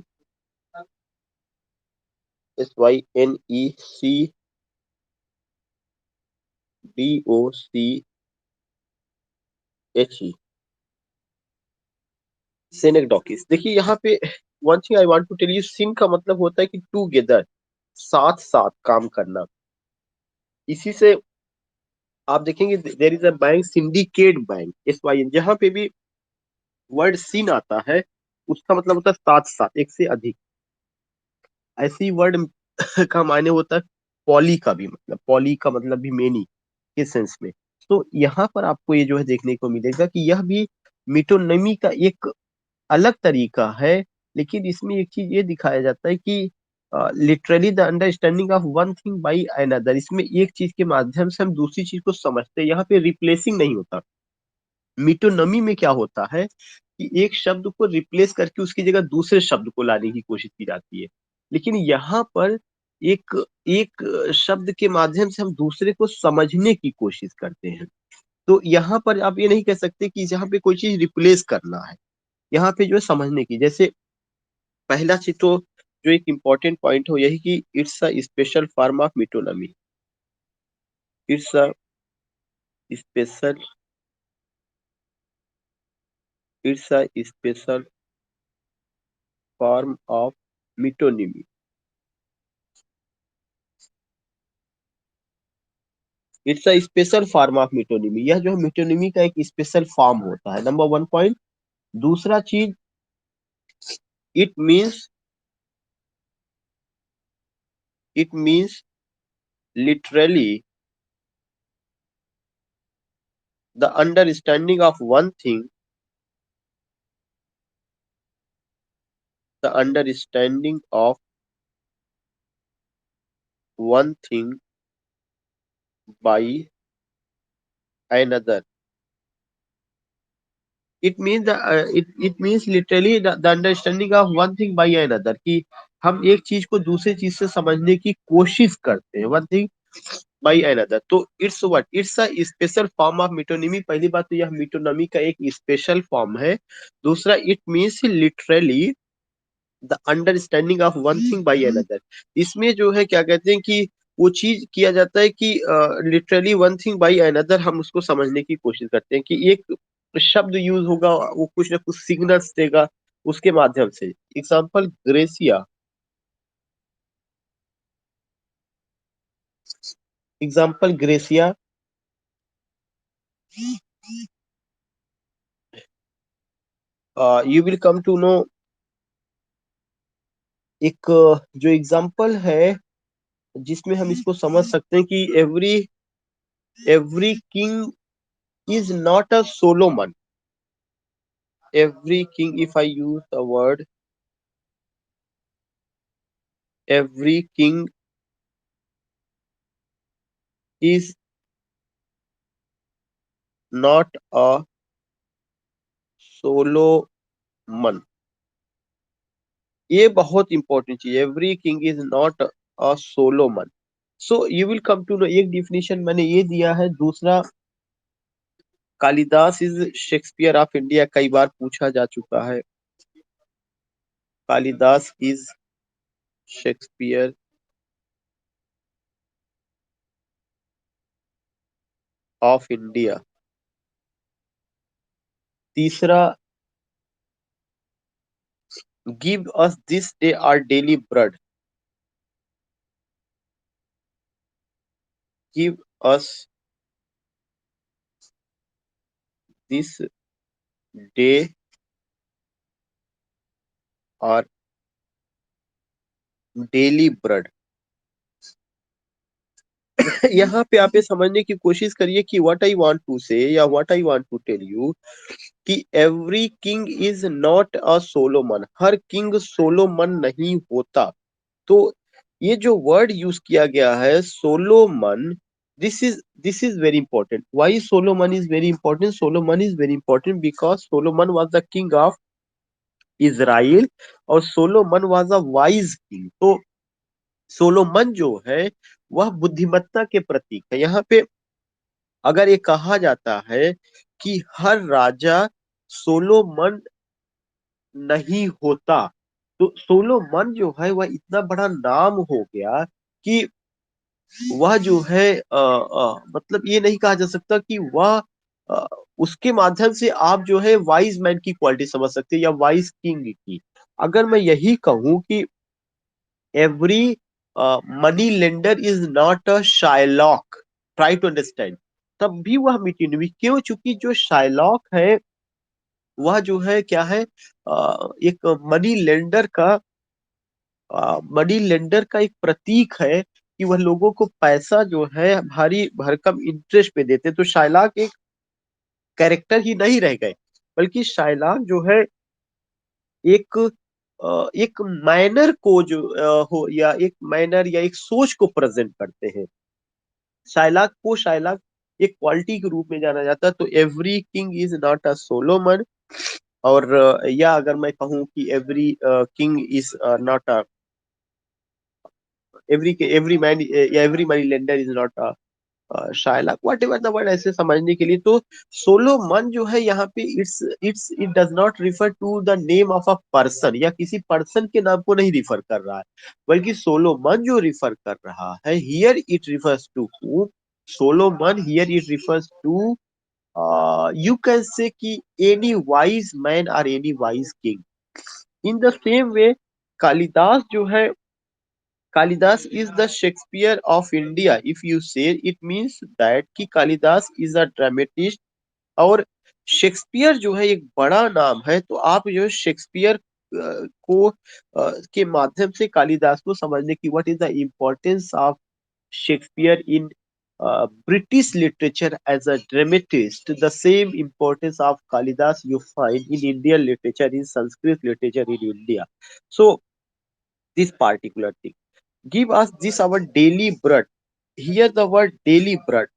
A: सेनेक्डोकिस। देखिए यहाँ पे one thing I want to tell you, syn का मतलब होता है कि together, साथ साथ काम करना। इसी से आप देखेंगे there is a bank, syndicate bank, SYN, जहां पे भी वर्ड सिन आता है उसका मतलब होता है साथ साथ, एक से अधिक। ऐसी वर्ड का मायने होता है पॉली का भी मतलब, पॉली का मतलब भी मेनी के सेंस में। तो यहाँ पर आपको ये जो है देखने को मिलेगा कि यह भी मिटोनमी का एक अलग तरीका है। लेकिन इसमें एक चीज ये दिखाया जाता है कि literally the understanding of one thing by another, इसमें एक चीज के माध्यम से हम दूसरी चीज को समझते हैं। यहाँ पे रिप्लेसिंग नहीं होता। मिटोनमी में क्या होता है कि एक शब्द को रिप्लेस करके उसकी जगह दूसरे शब्द को लाने की कोशिश की जाती है। लेकिन यहाँ पर एक एक शब्द के माध्यम से हम दूसरे को समझने की कोशिश करते हैं। तो यहाँ पर आप ये नहीं कह सकते कि जहाँ पे कोई चीज रिप्लेस करना है, यहाँ पे जो है समझने की। जैसे पहला चीज तो जो एक इम्पोर्टेंट पॉइंट हो यही कि it's a special form of metonymy. It's a special it's a special form of metonymy. It's a special form of metonymy, यह जो है मिटोनिमी का एक स्पेशल फॉर्म होता है, नंबर वन पॉइंट। दूसरा चीज, it means it means literally the understanding of one thing, the understanding of one thing by another। It means literally the understanding of one thing by another, कि हम एक चीज को दूसरे चीज से समझने की कोशिश करते हैं, वन थिंग बाई अनदर। तो it's a special form of metonymy. पहली बात तो यह मिटोनमी का एक स्पेशल फॉर्म है। दूसरा, it means literally the understanding of one thing by another. इसमें जो है क्या कहते हैं कि वो चीज किया जाता है कि literally one thing by another, हम उसको समझने की कोशिश करते हैं कि एक शब्द यूज होगा, वो कुछ ना कुछ सिग्नल्स देगा उसके माध्यम से। Example gratia, example gratia, you will come to know. एक जो एग्जाम्पल है जिसमें हम इसको समझ सकते हैं कि every king is not a Solomon. every king, if I use the word every king is not a solomon। ये बहुत इंपॉर्टेंट चीज, every king is not a Solomon. So you will come to know, एक definition मैंने ये दिया है। दूसरा, Kalidas is Shakespeare of India, कई बार पूछा जा चुका है। Kalidas is Shakespeare of India. तीसरा, give us this day our daily bread. Give us this day our daily bread. यहाँ पे आप ये समझने की कोशिश करिए कि what I want to say या what I want to tell you कि every king is not a Solomon, हर किंग सोलोमन नहीं होता। तो ये जो वर्ड यूज किया गया है Solomon, this is very important. Why Solomon is very important? Solomon is very important because Solomon was the king of Israel, और Solomon was a wise king. तो सोलोमन जो है वह बुद्धिमत्ता के प्रतीक है। यहाँ पे अगर ये कहा जाता है कि हर राजा सोलोमन नहीं होता, तो सोलोमन जो है वह इतना बड़ा नाम हो गया कि वह जो है मतलब ये नहीं कहा जा सकता कि वह अ, उसके माध्यम से आप जो है वाइज मैन की क्वालिटी समझ सकते हैं या वाइज किंग की। अगर मैं यही कहूं कि every money lender is not a Shylock, try to understand, तब भी वह मिटी नहीं। क्यों? चूंकि जो शाइलॉक है वह जो है क्या है, एक मनी लेंडर का एक प्रतीक है कि वह लोगों को पैसा जो है भारी भरकम इंटरेस्ट पे देते। तो शाइलाक एक कैरेक्टर ही नहीं रह गए, बल्कि शाइलाक जो है एक एक मैनर को जो हो या एक मैनर या एक सोच को प्रेजेंट करते हैं। शाइलाक एक क्वालिटी के रूप में जाना जाता है। तो every king is not a Solomon, और या अगर मैं कहूँ कि every king is not a every money lender is not Shylock, whatever the word, ऐसे समझने के लिए। तो सोलो मन जो है यहाँ पे it does not refer to the name of a person, या किसी पर्सन के नाम को नहीं रिफर कर रहा है, बल्कि सोलो मन जो रिफर कर रहा है here it refers to who, Solomon here it refers to, you can say कि एनी वाइज मैन और any wise king. In the same way Kalidas जो है, Kalidas is the Shakespeare of India. If you say, it means that कि Kalidas is a dramatist, और Shakespeare जो है एक बड़ा नाम है। तो आप जो है शेक्सपियर को के माध्यम से कालिदास को समझने की, what is the importance of Shakespeare in British literature as a dramatist, the same importance of Kalidas you find in Indian literature, in Sanskrit literature in India. So this particular thing, give us this our daily bread. Here the word daily bread,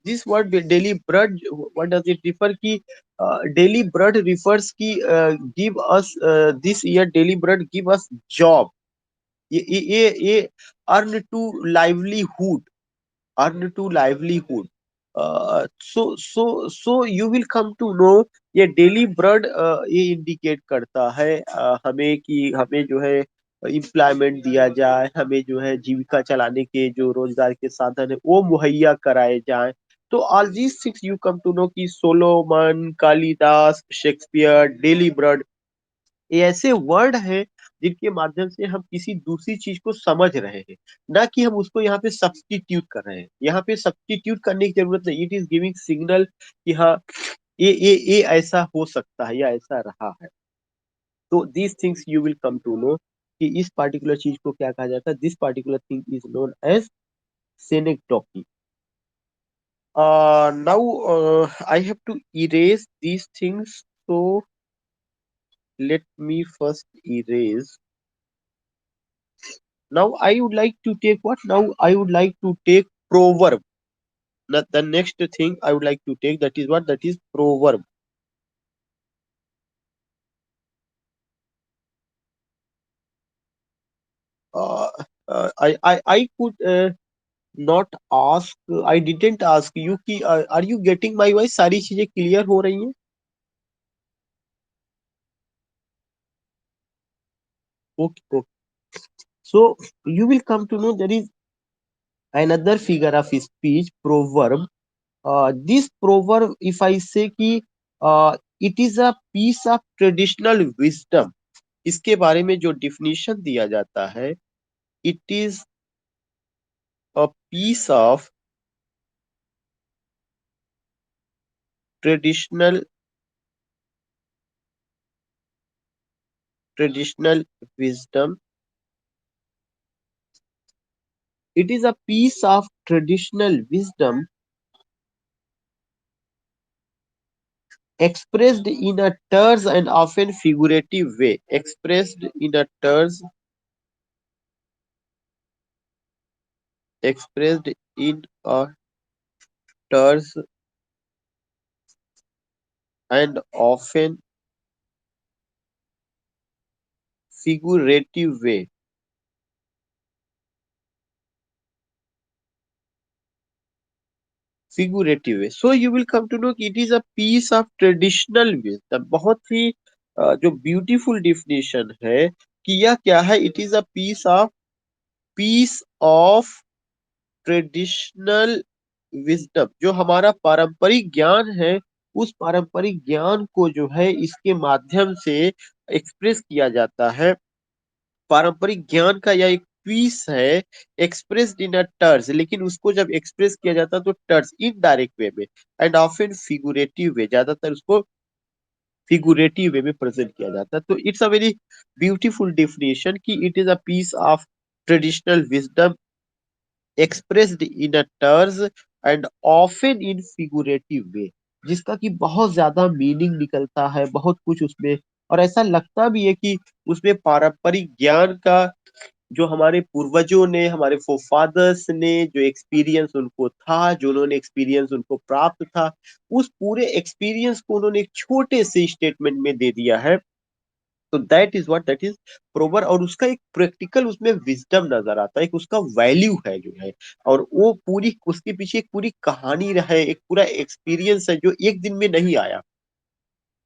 A: this word daily bread, what does it refer ki, daily bread refers ki, give us this year daily bread, give us job, ये earn to livelihood, earn to livelihood. So you will come to know ये daily bread ये indicate करता है हमें कि हमें जो है इम्प्लॉयमेंट दिया जाए, हमें जो है जीविका चलाने के जो रोजगार के साधन है वो मुहैया कराए जाए। तो all these things you come to know कि Solomon, Kalidas, Shakespeare, daily bread, ये ऐसे वर्ड हैं जिनके माध्यम से हम किसी दूसरी चीज को समझ रहे हैं, ना कि हम उसको यहाँ पे सब्स्टिट्यूट कर रहे हैं। यहाँ पे सब्स्टिट्यूट करने की जरूरत नहीं, इट इज गिविंग सिग्नल कि हाँ ये ऐसा हो सकता है या ऐसा रहा है। तो these things you will come to know कि इस पार्टिकुलर चीज को क्या कहा जाता है। This particular thing is known as synecdoche. Now I have to erase these things, so let me first erase. Now I would like to take what? Now I would like to take proverb. The next thing I would like to take, that is what? That is proverb. Uh, I could not ask. I didn't ask you कि are you getting my voice? सारी चीजें clear हो रही हैं? Okay, okay. So you will come to know there is another figure of speech, proverb. This proverb, if I say कि it is a piece of traditional wisdom, इसके बारे में जो डिफिनीशन दिया जाता है, it is a piece of traditional traditional wisdom, it is a piece of traditional wisdom expressed in a terse and often figurative way, expressed in a expressed in a terse and often figurative way, figurative way. So you will come to know कि it is a piece of traditional wisdom. बहुत ही जो beautiful definition है कि यह क्या है, it is a piece of traditional wisdom, जो हमारा पारंपरिक ज्ञान है, उस पारंपरिक ज्ञान को जो है इसके माध्यम से एक्सप्रेस किया जाता है। पारंपरिक ज्ञान का यह एक पीस है, एक्सप्रेस्ड इन अ टर्स, लेकिन उसको जब एक्सप्रेस किया जाता है तो टर्स इनडायरेक्ट वे में एंड ऑफन फिगुरेटिव वे, ज्यादातर उसको फिगुरेटिव वे में प्रेजेंट किया जाता है। तो it's a very beautiful definition कि it is a piece of traditional wisdom expressed in a terms and often in figurative way, जिसका कि बहुत ज्यादा मीनिंग निकलता है, बहुत कुछ उसमें, और ऐसा लगता भी है कि उसमें पारंपरिक ज्ञान का, जो हमारे पूर्वजों ने, हमारे फोरफादर्स ने जो एक्सपीरियंस उनको था, जो उन्होंने एक्सपीरियंस उनको प्राप्त था, उस पूरे एक्सपीरियंस को उन्होंने एक छोटे से स्टेटमेंट में दे दिया है। तो that is what, that is proverb, और उसका एक प्रैक्टिकल उसमें विजडम नजर आता है, एक उसका वैल्यू है जो है, और वो पूरी उसके पीछे एक पूरी कहानी है, एक पूरा एक्सपीरियंस है जो एक दिन में नहीं आया,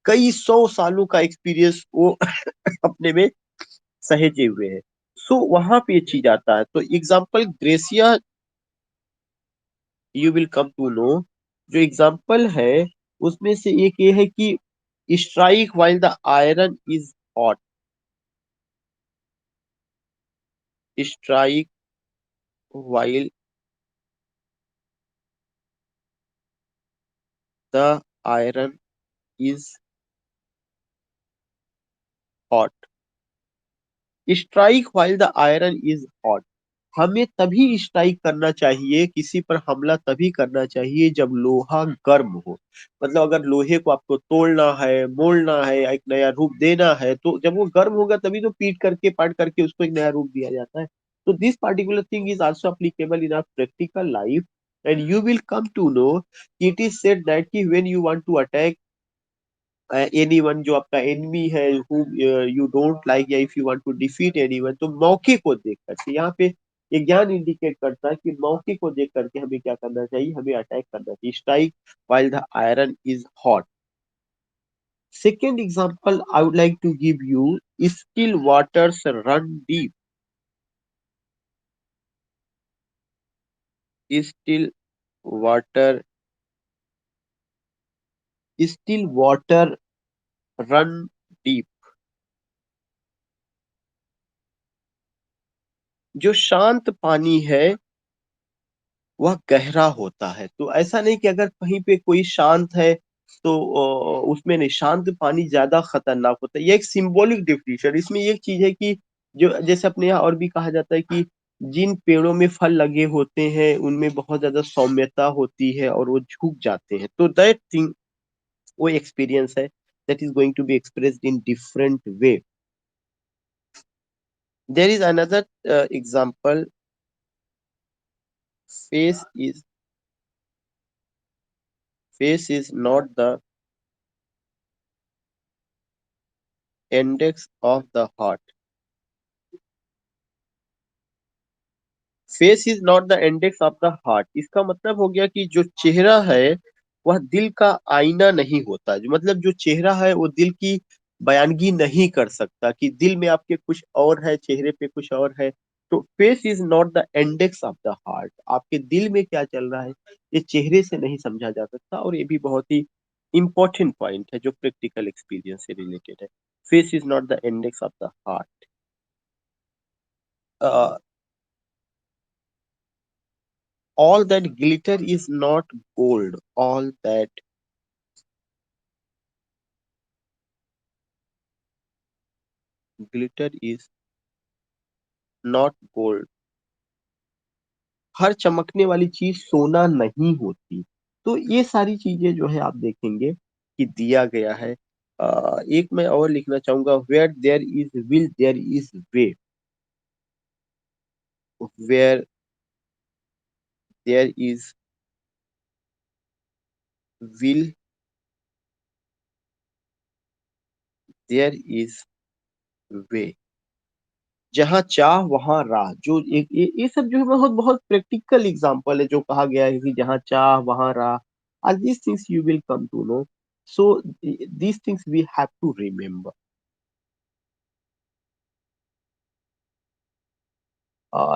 A: कई सौ सालों का एक्सपीरियंस वो अपने में सहेजे हुए है। सो वहां पे ये चीज आता है। तो example gratia you will come to know, जो एग्जाम्पल है उसमें से एक ये है कि strike while the iron is hot, strike while the iron is hot, strike while the iron is hot. हमें तभी स्ट्राइक करना चाहिए, किसी पर हमला तभी करना चाहिए जब लोहा गर्म हो। मतलब अगर लोहे को आपको तोड़ना है, मोड़ना है, एक नया रूप देना है, तो जब वो गर्म होगा तभी तो पीट करके, पाट करके उसको एक नया रूप दिया जाता है। तो this particular thing is also applicable in our practical life, and you will come to know, it is said that कि when you want to attack anyone, जो आपका एनिमी है, हु यू डोंट लाइक, या if you want to defeat anyone, तो मौके को देख करके, यहाँ पे ये ज्ञान इंडिकेट करता है कि मौके को देख करके हमें क्या करना चाहिए, हमें अटैक करना चाहिए, strike while the iron is hot. Second example I would like to give you, still waters run deep, still water, still water run deep, जो शांत पानी है वह गहरा होता है। तो ऐसा नहीं कि अगर कहीं पे कोई शांत है तो उसमें नहीं, शांत पानी ज्यादा खतरनाक होता है। ये एक सिंबॉलिक डिफिनेशन, इसमें एक चीज है कि जो जैसे अपने यहाँ और भी कहा जाता है कि जिन पेड़ों में फल लगे होते हैं उनमें बहुत ज्यादा सौम्यता होती है और वो झुक जाते हैं। तो दैट थिंग, वो एक्सपीरियंस है, that is going to be expressed in different way. There is another example, face is, face is not the index of the heart, face is not the index of the heart, इसका मतलब हो गया कि जो चेहरा है वह दिल का आईना नहीं होता। जो मतलब जो चेहरा है वो दिल की बयानगी नहीं कर सकता, कि दिल में आपके कुछ और है, चेहरे पे कुछ और है। तो face is not the index of the heart, आपके दिल में क्या चल रहा है ये चेहरे से नहीं समझा जा सकता। और ये भी बहुत ही इंपॉर्टेंट पॉइंट है जो प्रैक्टिकल एक्सपीरियंस से रिलेटेड है। Face is not the index of the heart, all that glitter is not gold, all that glitter is not gold, हर चमकने वाली चीज सोना नहीं होती। तो ये सारी चीजें जो है आप देखेंगे कि दिया गया है। एक मैं और लिखना चाहूंगा, where there is will there is way, where there is will there is way, जहाँ चाह वहां राह, जो एक ये सब जो है बहुत बहुत प्रैक्टिकल एग्जांपल है, जो कहा गया है कि जहाँ चाह वहां राह, और these things you will come to know, so these things we have to remember.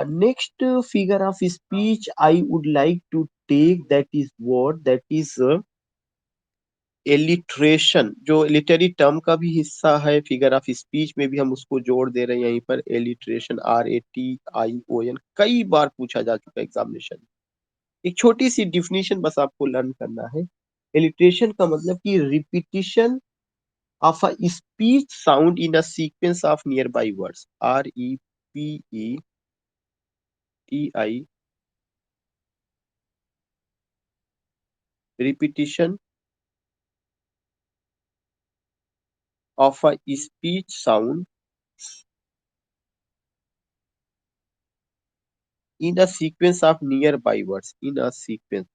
A: Next figure of speech I would like to take, that is what, that is alliteration, जो लिटरेरी टर्म का भी हिस्सा है figure of speech में भी हम उसको जोड़ दे रहे हैं यहीं पर। एलिट्रेशन, RATION, कई बार पूछा जा चुका है एग्जामिनेशन में। एक छोटी सी डिफिनीशन बस आपको लर्न करना है। एलिट्रेशन का मतलब कि repetition of a speech sound in a sequence of nearby words, REPETI, repetition of a speech sound in a sequence of nearby words, in a sequence.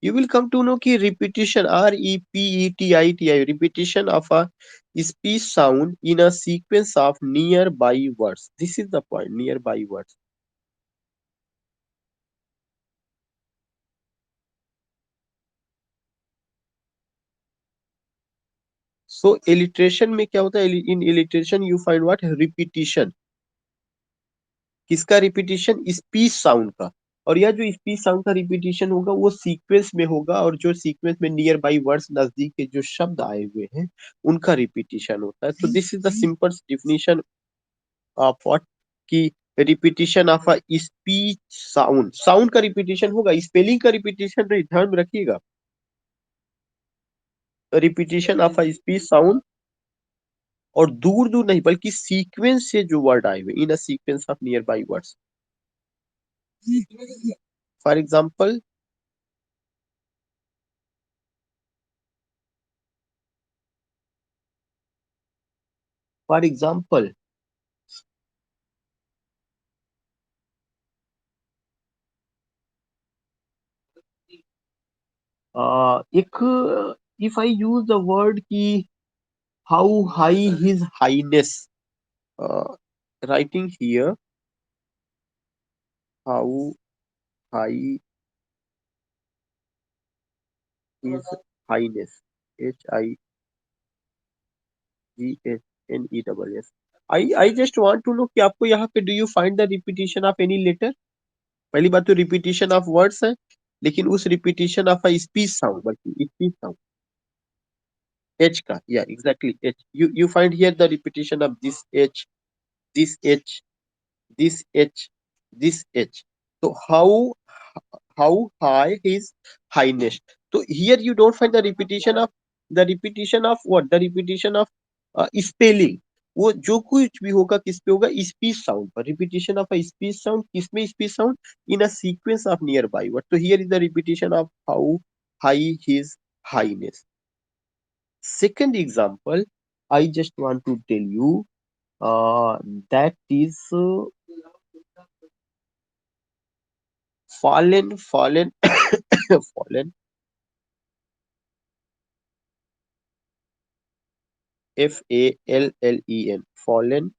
A: You will come to know कि repetition, REPETITI, repetition of a speech sound in a sequence of nearby words. This is the point, nearby words. So alliteration में क्या होता है? In alliteration you find what? Repetition. किसका repetition? Speech sound का। और यह जो स्पीच साउंड का रिपीटिशन होगा वो सीक्वेंस में होगा, और जो सीक्वेंस में नियर बाई वर्ड्स, नजदीक के जो शब्द आए हुए हैं उनका रिपीटिशन होता है। तो this is the simple definition of what, की repetition of a speech sound. Sound का रिपीटिशन होगा, स्पेलिंग का रिपीटिशन नहीं, ध्यान में रखिएगा। Repetition of a speech sound, और दूर दूर नहीं बल्कि सीक्वेंस से जो वर्ड आए हुए, in a sequence of nearby words. For example, for example, एक, if I use the word ki how high his highness, writing here how high his highness, HIGHNESS, I just want to know कि आपको यहाँ पे do you find the repetition of any letter? पहली बात तो repetition of words है, लेकिन उस repetition of a speech sound, बल्कि स्पीच साउंड एच का, या exactly H, you find here the repetition of this H, this H, this H, this H. So how high his highness. So here you don't find the repetition of what? The repetition of spelling. वो जो कुछ भी होगा किस पे होगा? Speech sound पर। Repetition of a speech sound, किसमें speech sound? In a sequence of nearby word. तो here is the repetition of how high his highness. Second example, I just want to tell you that is fallen, fallen, fallen, FALLEN, fallen,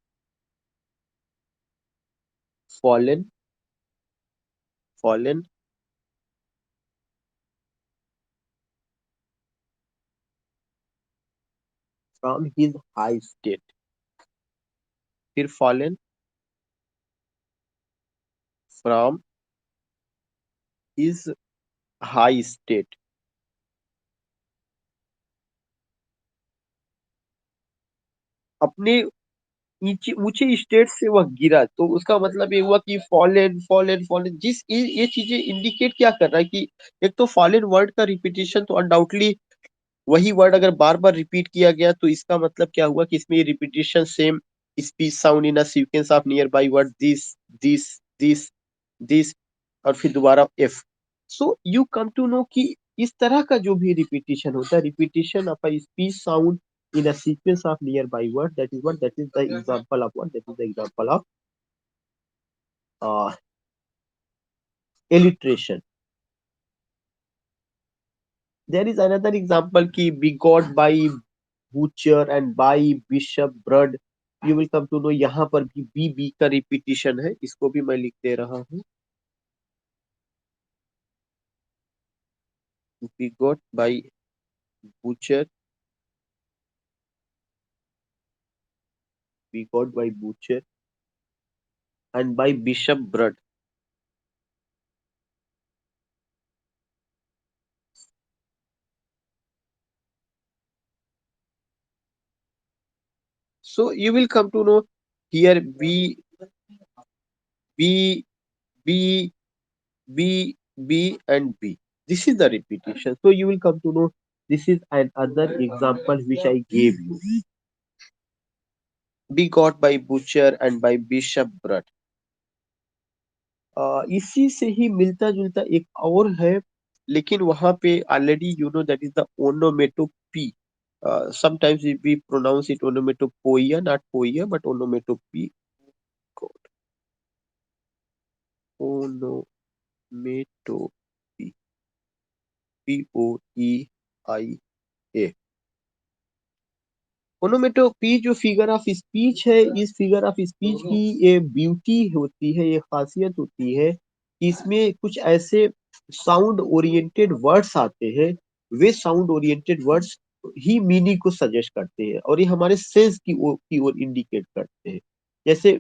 A: fallen, fallen from his high state, फिर fallen from his high state, अपने ऊंचे ऊंचे state से वह गिरा, तो उसका मतलब ये हुआ कि फॉलन, फॉलन, फॉलन, जिस ये चीजें इंडिकेट क्या कर रहा है कि एक तो फॉलन वर्ड का रिपीटिशन, तो अनडाउटली वही वर्ड अगर बार बार रिपीट किया गया तो इसका मतलब क्या हुआ कि इसमें repetition same speech sound in a sequence of nearby word, this, this, this, this, और फिर दोबारा F. So you come to know कि इस तरह का जो भी रिपीटिशन होता है, repetition of a speech sound in a sequence of nearby word, that is what, that is the example of what, that is the example of uh, alliteration. There is another example ki begot by butcher and by bishop bred. You will come to know यहाँ पर भी B का repetition है, इसको भी मैं लिख दे रहा हूँ। begot by Butcher, begot by Butcher, and by Bishop Brud. So you will come to know here B, B, B, B, and B. This is the repetition. So you will come to know this is another example which I gave you. Begot by Butcher and by Bishop Brud. इसी से ही मिलता जुलता एक और है, लेकिन वहां पे already you know that is the onomatopoeia. Sometimes we pronounce it onomatopoeia, not poia, but onomatopoeia. Onomatopoeia. Poeia. ओनोमेटोपी जो फिगर ऑफ स्पीच है, इस फिगर ऑफ स्पीच की ये ब्यूटी होती है, ये खासियत होती है कि इसमें कुछ ऐसे साउंड ओरिएंटेड वर्ड्स आते हैं. वे साउंड ओरिएंटेड वर्ड्स ही मीनिंग को सजेस्ट करते हैं और ये हमारे सेंस की ओर इंडिकेट करते हैं. जैसे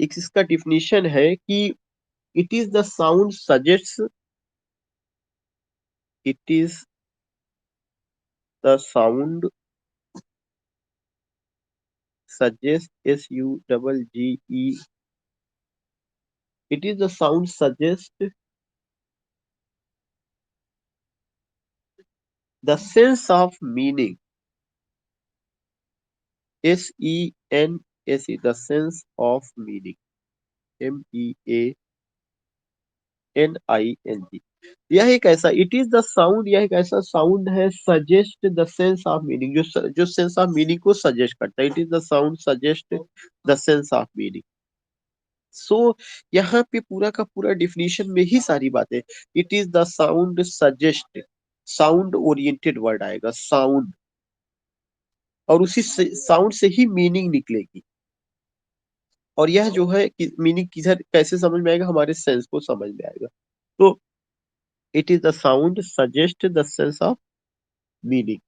A: एक इसका डिफिनीशन है कि it is the sound suggest, it is the sound suggest, SUGGE. It is the sound suggest the sense of meaning. SENSE, the sense of meaning. MEANING. यह एक ऐसा, इट इज द साउंड, यह एक ऐसा sound है suggest the sense of meaning, जो sense of meaning को suggest करता है. It is the sound suggest the sense of meaning. So यहाँ पे पूरा का पूरा डिफिनीशन में ही सारी बातें. It is the sound suggest, sound oriented word आएगा, साउंड, और उसी साउंड से ही मीनिंग निकलेगी. और यह जो है मीनिंग किधर कैसे समझ में आएगा, हमारे सेंस को समझ में आएगा. तो it is the sound suggest the sense of meaning.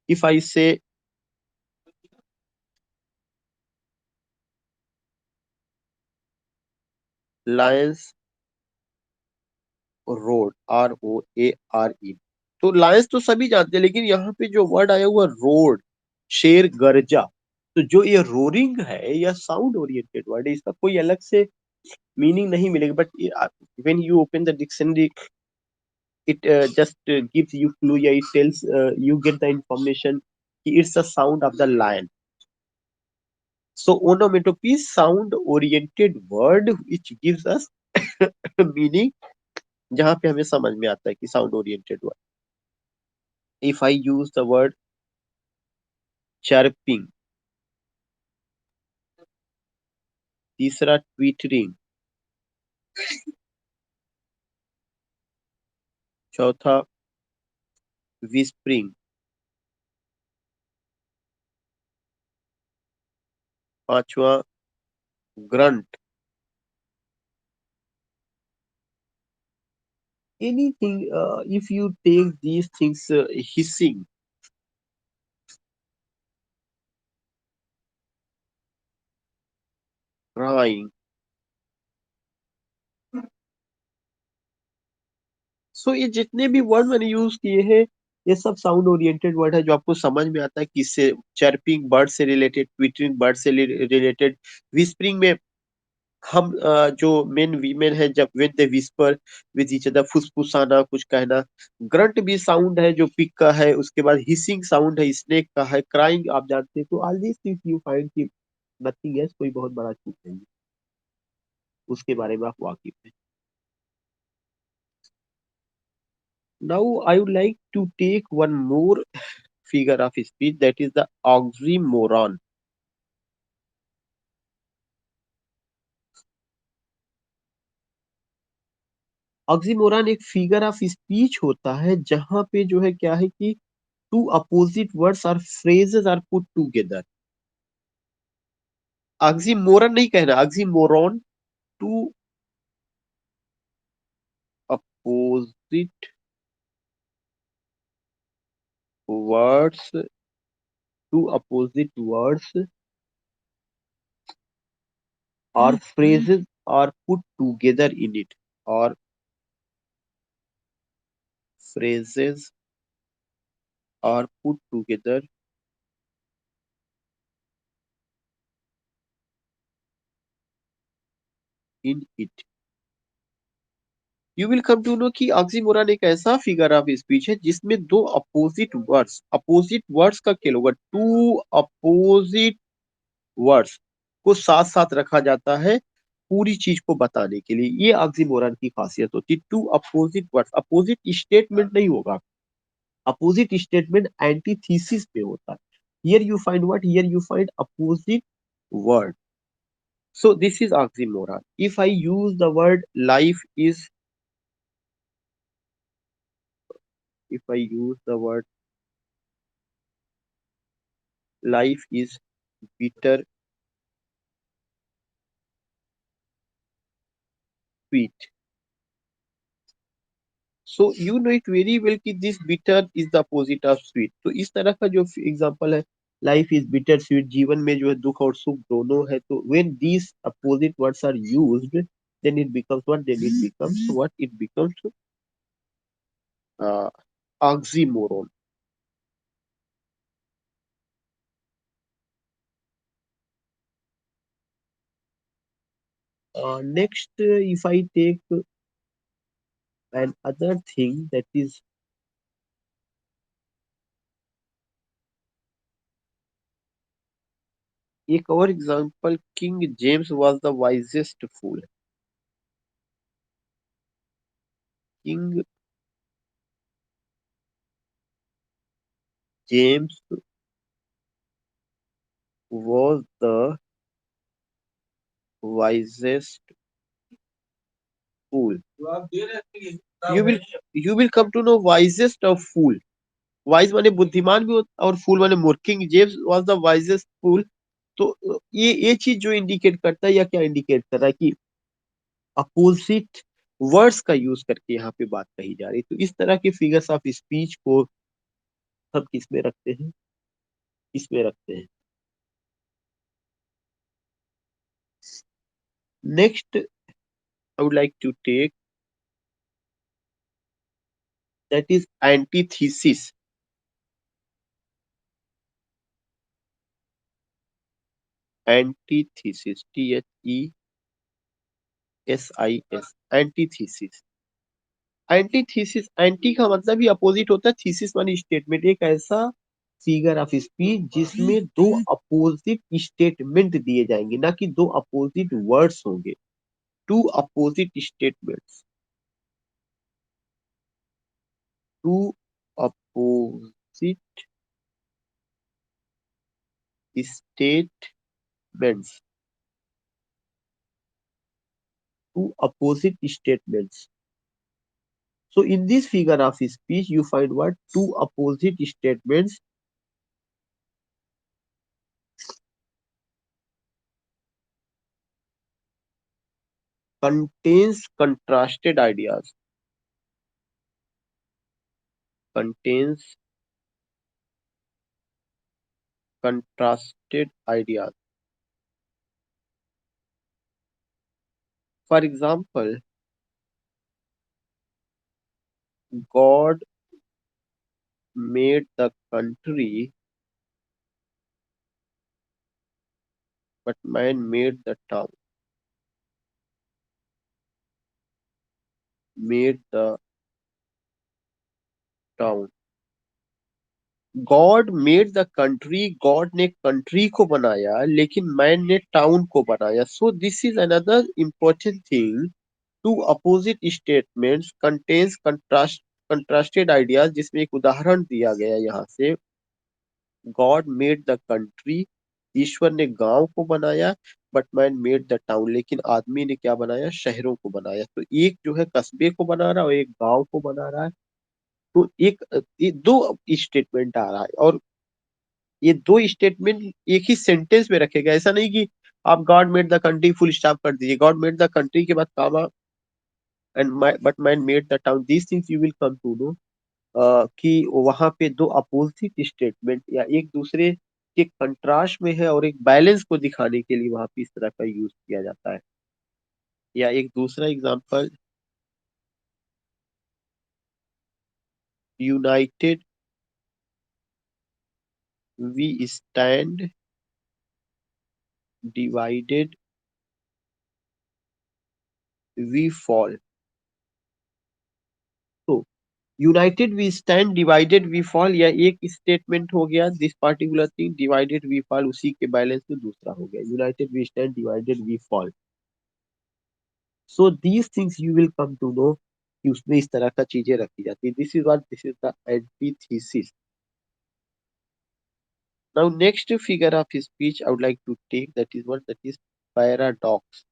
A: If I से लायंस रोड, ROARE, तो लायंस तो सभी जानते हैं, लेकिन यहाँ पे जो वर्ड आया हुआ रोड, शेर गर्जा, तो जो ये रोरिंग है यह साउंड ओरिएंटेड वर्ड है, इसका कोई अलग से मीनिंग नहीं मिलेगा. But when you open the dictionary, it just gives you clue, yeah, it tells you get the information, it's the sound of the lion. So onomatopoeia is sound oriented word which gives us meaning, जहां पे हमें समझ में आता है कि sound oriented word. If I use the word chirping, तीसरा ट्वीटरिंग, चौथा विस्परिंग, पांचवा grunt. Anything, if you take these things, hissing, crying. सो ये जितने भी वर्ड मैंने यूज किए हैं, ये सब साउंड ओरिएंटेड वर्ड है, जो आपको समझ में आता है किससे. चर्पिंग बर्ड से रिलेटेड, ट्विटरिंग बर्ड से रिलेटेड, विस्परिंग में हम जो मेन वीमेन है जब when they whisper with each other, फुसफुसाना, कुछ कहना. ग्रंट भी साउंड है जो पिग का है. उसके बाद हिसिंग साउंड है स्नेक का है. क्राइंग आप जानते हैं. तो all this things you find कि नथिंग एल्स, कोई बहुत बड़ा चीज नहीं है, उसके बारे में आप वाकिफ हैं. Now I would like to take one more figure of speech, that is the oxymoron. Oxymoron एक फिगर ऑफ स्पीच होता है जहां पे जो है क्या है कि टू अपोजिट वर्ड्स और phrases are put together. Oxymoron नहीं कहना, oxymoron. Two opposite words, two opposite words or phrases are put together in it, or phrases are put together in it. You will come to know कि oxymoron एक ऐसा figure of speech है जिसमें दो opposite words का खेल होगा। To opposite words को साथ साथ रखा जाता है पूरी चीज को बताने के लिए। ये ऑक्सीमोरन की खासियत होती है। Two opposite words, opposite statement नहीं होगा। अपोजिट स्टेटमेंट एंटीथीसिस पे होता है। Here you find what, here you find opposite word. So this is oxymoron. If I use the word life is, if I use the word life is bitter sweet. So you know it very well कि this bitter is the opposite of sweet. तो इस तरह का जो example है, life is bitter sweet, जीवन में जो है दुख और सुख दोनों है। तो when these opposite words are used, then it becomes what? Then it becomes what? It becomes uh, oxymoron. Next, if I take another thing that is एक और example, King James was the wisest fool. King James was the wisest fool. You will come to know wisest of fool. Wise माने बुद्धिमान भी होता और fool माने मूर्ख। King James was the wisest fool. तो ये चीज जो इंडिकेट करता है या क्या इंडिकेट कर रहा है कि अपोजिट वर्ड्स का यूज करके यहाँ पे बात कही जा रही है। तो इस तरह के फिगर्स ऑफ स्पीच को हम किसमें रखते हैं? इसमें रखते हैं। Next I would like to take, that is antithesis. Antithesis. THESIS. Antithesis. Antithesis, anti का मतलब ही अपोजिट होता है, थीसिस मानी स्टेटमेंट। एक ऐसा फिगर ऑफ स्पीच जिसमें दो अपोजिट स्टेटमेंट दिए जाएंगे, ना कि दो अपोजिट वर्ड्स होंगे। Two opposite statements, two opposite statements, two opposite statements. So in this figure of speech, you find what? Two opposite statements contains contrasted ideas. Contains contrasted ideas. For example, God made the country, but man made the town. Made the town. God made the country, God ने country को बनाया, लेकिन man ने town को बनाया। So this is another important thing. Two opposite statements contains contrasted ideas, जिसमें एक उदाहरण दिया गया यहाँ से। गॉड मेड द कंट्री, ईश्वर ने गांव को बनाया, but man made the town, लेकिन आदमी ने क्या बनाया? शहरों को बनाया। तो एक जो है कस्बे को बना रहा है और एक गांव को बना रहा है। तो ये दो स्टेटमेंट आ रहा है, और ये दो स्टेटमेंट एक ही सेंटेंस में रखेगा। ऐसा नहीं कि आप God made the country full stop कर दीजिए, गॉड मेड द कंट्री के बाद comma and but man made the town. These things you will come to know कि वहां पे दो अपोजिट स्टेटमेंट या एक दूसरे के कंट्रास्ट में है और एक बैलेंस को दिखाने के लिए वहां पे इस तरह का यूज किया जाता है। या एक दूसरा example, united we stand, divided we fall. तो united we stand, divided we fall, या एक स्टेटमेंट हो गया this particular thing, divided we fall उसी के बैलेंस में दूसरा हो गया, united we stand, divided we fall. So these things you will come to know कि उसमें इस तरह का चीजें रखी जाती है। This is what, this is the antithesis. Now next figure of speech I would like to take, that is what, that is paradox.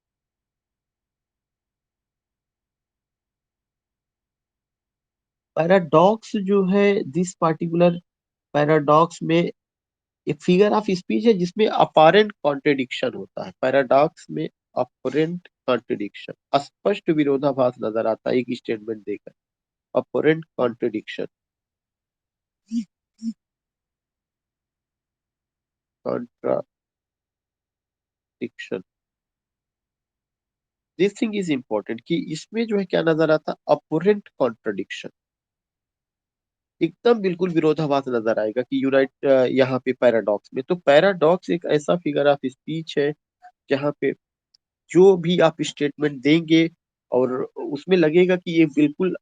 A: Paradox जो है, दिस पार्टिकुलर पैराडॉक्स में एक फिगर ऑफ स्पीच है जिसमें अपरेंट कॉन्ट्रडिक्शन होता है। Paradox में apparent contradiction, स्पष्ट विरोधाभास नजर आता है एक स्टेटमेंट देकर, apparent contradiction, contradiction. This thing is important कि इसमें जो है क्या नजर आता है, अपरेंट कॉन्ट्रडिक्शन, एकदम बिल्कुल विरोधाभास नजर आएगा कि यूनाइट यहाँ पे पैराडॉक्स में। तो पैराडॉक्स एक ऐसा फिगर ऑफ स्पीच है जहाँ पे जो भी आप स्टेटमेंट देंगे और उसमें लगेगा कि ये बिल्कुल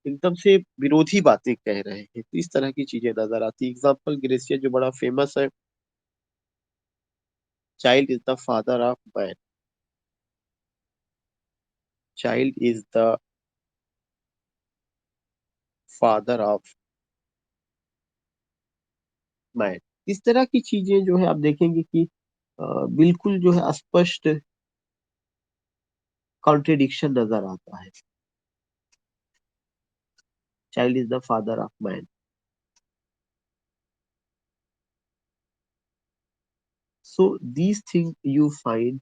A: एकदम से विरोधी बातें कह रहे हैं, तो इस तरह की चीजें नजर आती। एग्जाम्पल ग्रेसिया जो बड़ा फेमस है, child is the father of man, child is the father of man. इस तरह की चीजें जो है आप देखेंगे कि बिल्कुल जो है स्पष्ट कॉन्ट्रडिक्शन नजर आता है, child is the father of man. So these things you find,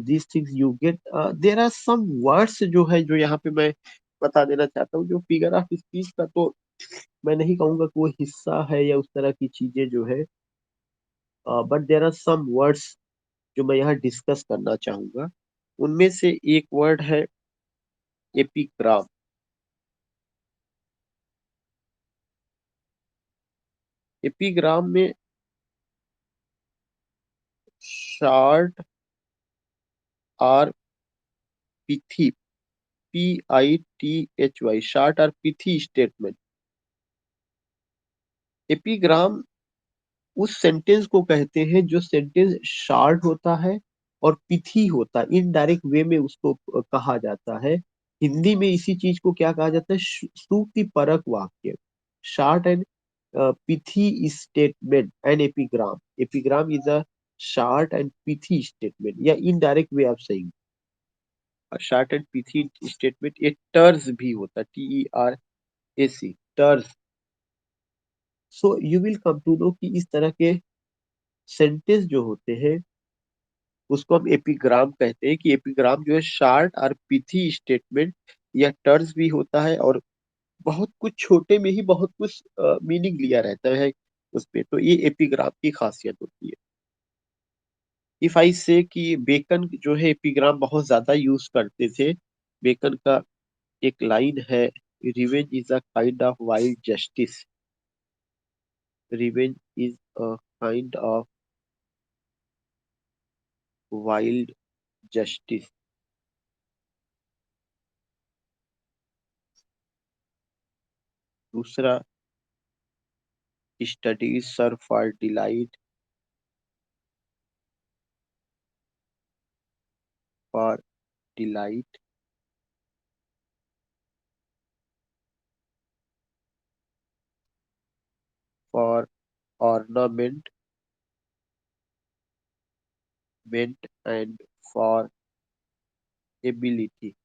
A: these things you get, there are some words जो है जो यहाँ पे मैं बता देना चाहता हूँ, जो फिगर ऑफ स्पीच का तो मैं नहीं कहूंगा कि वो हिस्सा है या उस तरह की चीजें जो है, but there are some words जो मैं यहाँ डिस्कस करना चाहूंगा। उनमें से एक वर्ड है एपिग्राम। एपिग्राम में शार्ट और पिथी, PITHY, शार्ट और पिथी स्टेटमेंट। एपिग्राम उस सेंटेंस को कहते हैं जो सेंटेंस शॉर्ट होता है और पिथी होता है, इनडायरेक्ट वे में उसको कहा जाता है। हिंदी में इसी चीज को क्या कहा जाता है, सूक्ति परक वाक्य, short and pithy statement and epigram. Epigram is a short and pithy statement या indirect way of saying. Short and pithy statement एक टर्स भी होता है, TERAC, terse. So you will come to know कि इस तरह के सेंटेंस जो होते हैं उसको हम एपिग्राम कहते हैं, कि एपिग्राम जो है शॉर्ट और पिथी स्टेटमेंट या टर्म्स भी होता है, और बहुत कुछ छोटे में ही बहुत कुछ मीनिंग लिया रहता है उसपे। तो ये एपिग्राम की खासियत होती है। इफ आई से कि बेकन जो है एपिग्राम बहुत ज्यादा यूज करते थे। बेकन का एक लाइन है, revenge is a kind of wild justice, revenge is a kind of wild justice. दूसरा, studies serve for delight, for delight, for ornament, meant, and for ability.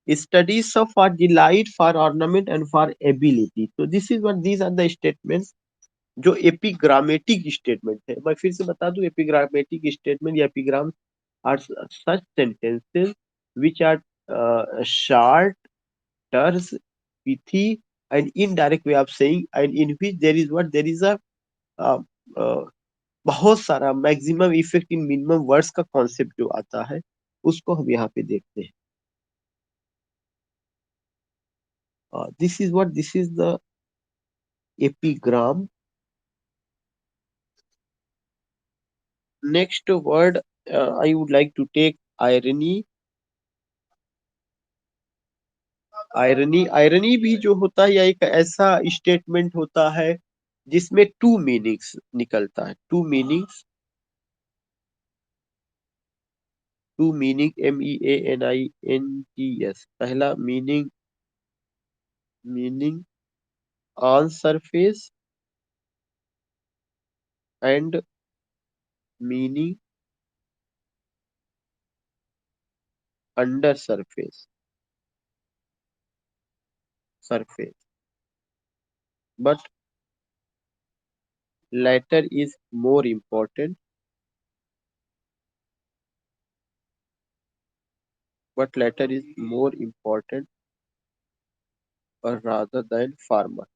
A: Studies of for delight, for ornament, and for ability. So this is what these are the statements जो एपिग्रामेटिक statement है। मैं फिर से बता दूं, epigrammatic statement या epigram are such sentences which are short terse, pithy, and indirect way of saying, and in which there is a uh, uh, बहुत सारा maximum effect in minimum words का कॉन्सेप्ट जो आता है उसको हम यहाँ पे देखते हैं. This is the epigram. Next word I would like to take irony. Irony भी जो होता है, या एक ऐसा स्टेटमेंट होता है जिसमें टू मीनिंग्स निकलता है. Two meaning MEANINGS. पहला meaning on surface and meaning under surface. But latter is more important, latter is more important rather than farmer.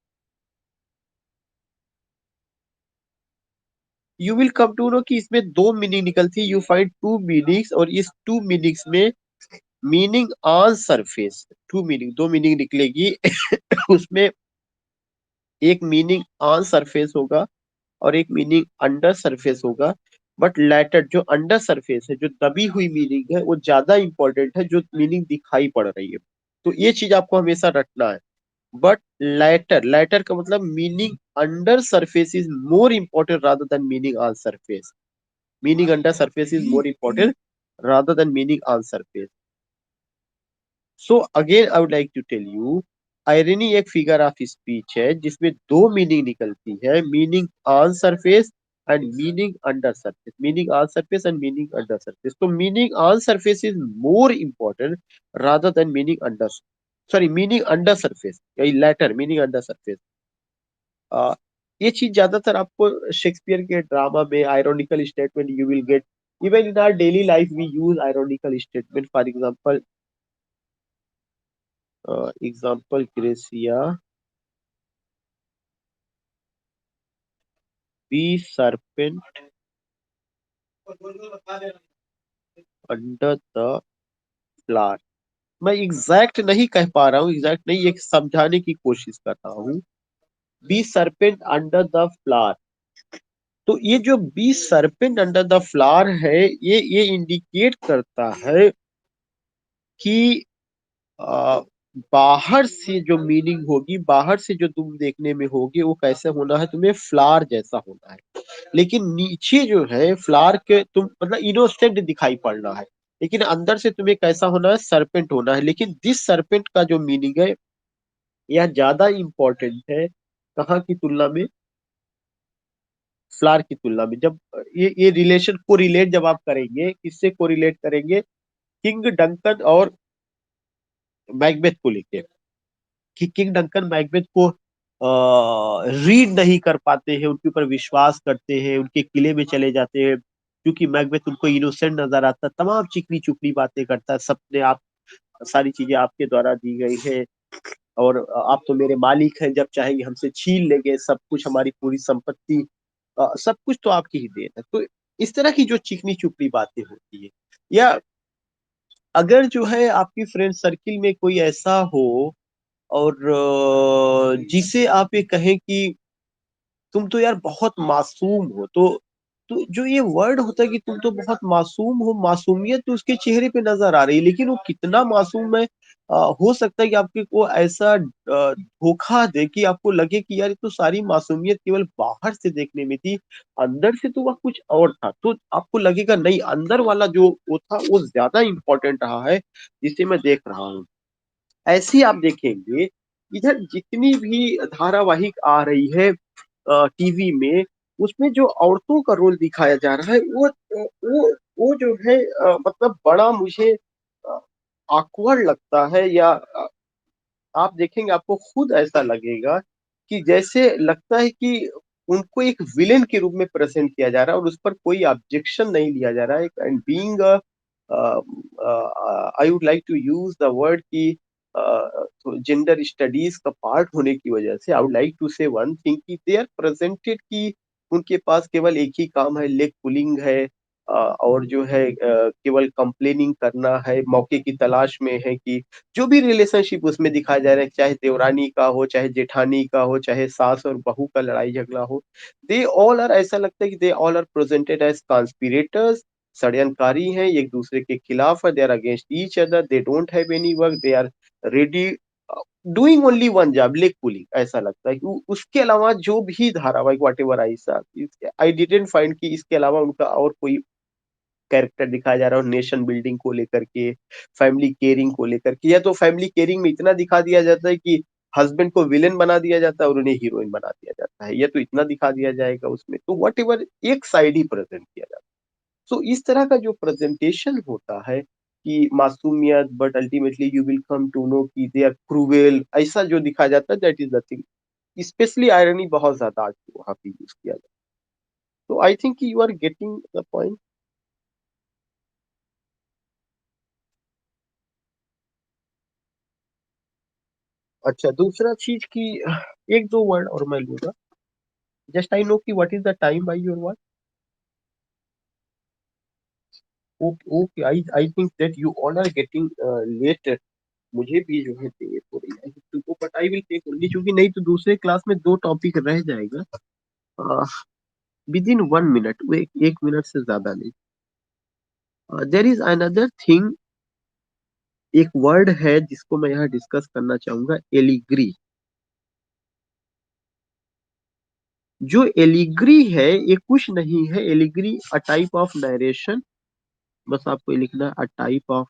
A: You will come to know कि इसमें दो मीनिंग निकलती है. यू फाइंड टू मीनिंग्स, और इस two meanings में meaning on surface, two meaning, दो meaning निकलेगी. उसमें एक मीनिंग ऑन सरफेस होगा और एक मीनिंग अंडर सरफेस होगा. बट लेटर जो अंडर सरफेस है, जो दबी हुई मीनिंग है, वो ज्यादा इंपॉर्टेंट है जो मीनिंग दिखाई पड़ रही है. तो ये चीज आपको हमेशा रखना है. बट लेटर का मतलब meaning under surface is more important rather than meaning on surface. Meaning under surface is more important rather than meaning on surface. So again I would like to tell you, irony एक figure of speech है जिसमें दो meaning निकलती है, meaning on surface and meaning under surface. Meaning on surface and meaning under surface. तो meaning on surface is more important rather than meaning under, sorry, meaning under surface, latter meaning under surface. ये चीज ज्यादातर आपको Shakespeare के drama में ironical statement you will get. Even in our daily life we use ironical statement. For example ग्रेसिया, be serpent under the flower. मैं exact नहीं कह पा रहा हूँ, एग्जैक्ट नहीं, एक समझाने की कोशिश कर रहा हूँ. Be serpent under the flower. तो ये जो be serpent under the flower है, ये इंडिकेट करता है कि आ, बाहर से जो मीनिंग होगी, बाहर से जो तुम देखने में होगी, वो कैसे होना है, तुम्हें फ्लावर जैसा होना है. लेकिन नीचे जो है फ्लावर के तुम मतलब इनोसेंट दिखाई पड़ना है, लेकिन अंदर से तुम्हें कैसा होना है, सरपेंट होना है. लेकिन दिस सरपेंट का जो मीनिंग है यह ज्यादा इंपॉर्टेंट है कहाँ की तुलना में, फ्लावर की तुलना में. जब ये रिलेशन को रिलेट जब आप करेंगे, किससे को रिलेट करेंगे, किंग डंकन और मैकबेथ को लेके, कि किंग डंकन मैकबेथ को रीड नहीं कर पाते हैं, उनके ऊपर विश्वास करते हैं, उनके किले में चले जाते हैं, क्योंकि मैकबेथ उनको इनोसेंट नजर आता है, तमाम चिकनी चुपड़ी बातें करता है, सपने आप, सारी चीजें आपके द्वारा दी गई है, और आप तो मेरे मालिक हैं, जब चाहेंगे हमसे छीन लेंगे सब कुछ, हमारी पूरी संपत्ति, सब कुछ तो आपकी ही देन है. तो इस तरह की जो चिकनी चुपड़ी बातें होती है, या अगर जो है आपकी फ्रेंड सर्किल में कोई ऐसा हो और जिसे आप ये कहें कि तुम तो यार बहुत मासूम हो, तो जो ये वर्ड होता है कि तुम तो बहुत मासूम हो, मासूमियत तो उसके चेहरे पे नजर आ रही है, लेकिन वो कितना मासूम है, हो सकता है कि आपके को ऐसा धोखा दे कि आपको लगे कि यार ये तो सारी मासूमियत केवल बाहर से देखने में थी, अंदर से तो वह कुछ और था. तो आपको लगेगा नहीं, अंदर वाला जो वो था वो ज्यादा इंपॉर्टेंट रहा है जिसे मैं देख रहा हूँ. ऐसे ही आप देखेंगे इधर जितनी भी धारावाहिक आ रही है टीवी में, उसमें जो औरतों का रोल दिखाया जा रहा है, वो जो है मतलब बड़ा मुझे awkward लगता है, या आप देखेंगे आपको खुद ऐसा लगेगा कि जैसे लगता है कि उनको एक विलेन के रूप में प्रेजेंट किया जा रहा है और उस पर कोई ऑब्जेक्शन नहीं लिया जा रहा है. And being I would like to use the word की तो जेंडर स्टडीज का पार्ट होने की वजह से आई वुड लाइक टू से वन थिंग कि दे आर प्रेजेंटेड कि उनके पास केवल एक ही काम है, लेग पुलिंग है, और जो है केवल कंप्लेनिंग करना है, मौके की तलाश में है कि जो भी रिलेशनशिप उसमें दिखाया जा रहा है, चाहे देवरानी का हो, चाहे जेठानी का हो, चाहे सास और बहू का लड़ाई झगड़ा हो, दे ऑल आर, ऐसा लगता है कि they all are presented as conspirators, षड्यंतकारी हैं, एक दूसरे के खिलाफ है, they are against each other, they don't have any work, they are ready doing only one job, leg pulling. ऐसा लगता है कि उसके अलावा जो भी धारावाहिक वाट एवर आई सा, आई डिडेंट फाइंड कि इसके अलावा उनका और कोई कैरेक्टर दिखाया जा रहा हो, नेशन बिल्डिंग को लेकर के, फैमिली केयरिंग को लेकर के, या तो फैमिली केयरिंग में इतना दिखा दिया जाता है कि हस्बैंड को विलेन बना दिया जाता है और उन्हें हीरोइन बना दिया जाता है, या तो इतना दिखा दिया जाएगा उसमें, तो वट एवर एक साइड ही प्रेजेंट किया जाता है। सो इस तरह का जो प्रेजेंटेशन होता है कि मासूमियत, but ultimately you will come to know कि दे आर क्रूएल, ऐसा जो दिखाया जाता है, that is the thing. Specially irony बहुत ज्यादा आज वहां पे यूज किया जाता है, तो I think you are getting the point. अच्छा, दूसरा चीज की एक दो वर्ड और मैं लूंगा, जस्ट आई नो कि what is the time by your word. Okay okay, I I think that you all are getting late, मुझे भी जो है देर हो रही है तुमको, but I will take only, क्योंकि नहीं तो दूसरे क्लास में दो टॉपिक रह जाएगा विद इन 1 मिनट, वो एक मिनट से ज्यादा नहीं। देर इज अनदर थिंग, एक वर्ड है जिसको मैं यहाँ डिस्कस करना चाहूंगा, एलिग्री। जो एलिग्री है ये कुछ नहीं है, allegory a type of narration, बस आपको ये लिखना है, a type of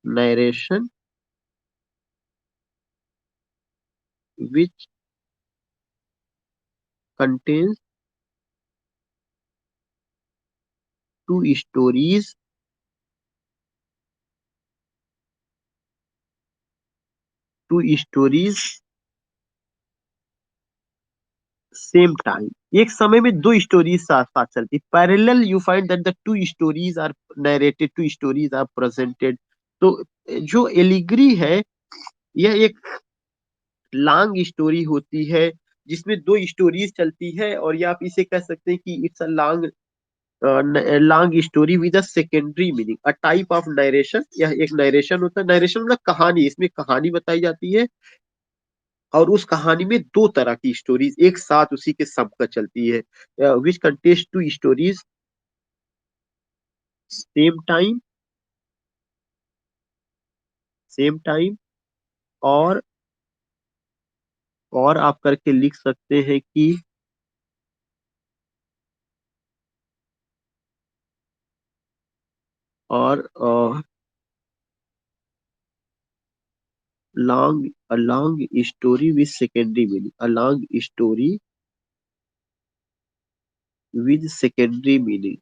A: narration which contains two stories, two stories same time. एक समय में दो स्टोरीज साथ साथ चलती, parallel, you find that the two stories are narrated, two stories are presented. तो जो एलिग्री है यह एक लॉन्ग स्टोरी होती है जिसमें दो स्टोरीज चलती है, और या आप इसे कह सकते हैं कि it's a long long story with a secondary meaning, a type of narration. यह एक नरेशन होता है, नरेशन मतलब कहानी, इसमें कहानी बताई जाती है, और उस कहानी में दो तरह की स्टोरीज एक साथ उसी के सब का चलती है, which contest two stories same time, same time, और और आप करके लिख सकते हैं कि और long, a long story with secondary meaning, a long story with secondary meaning,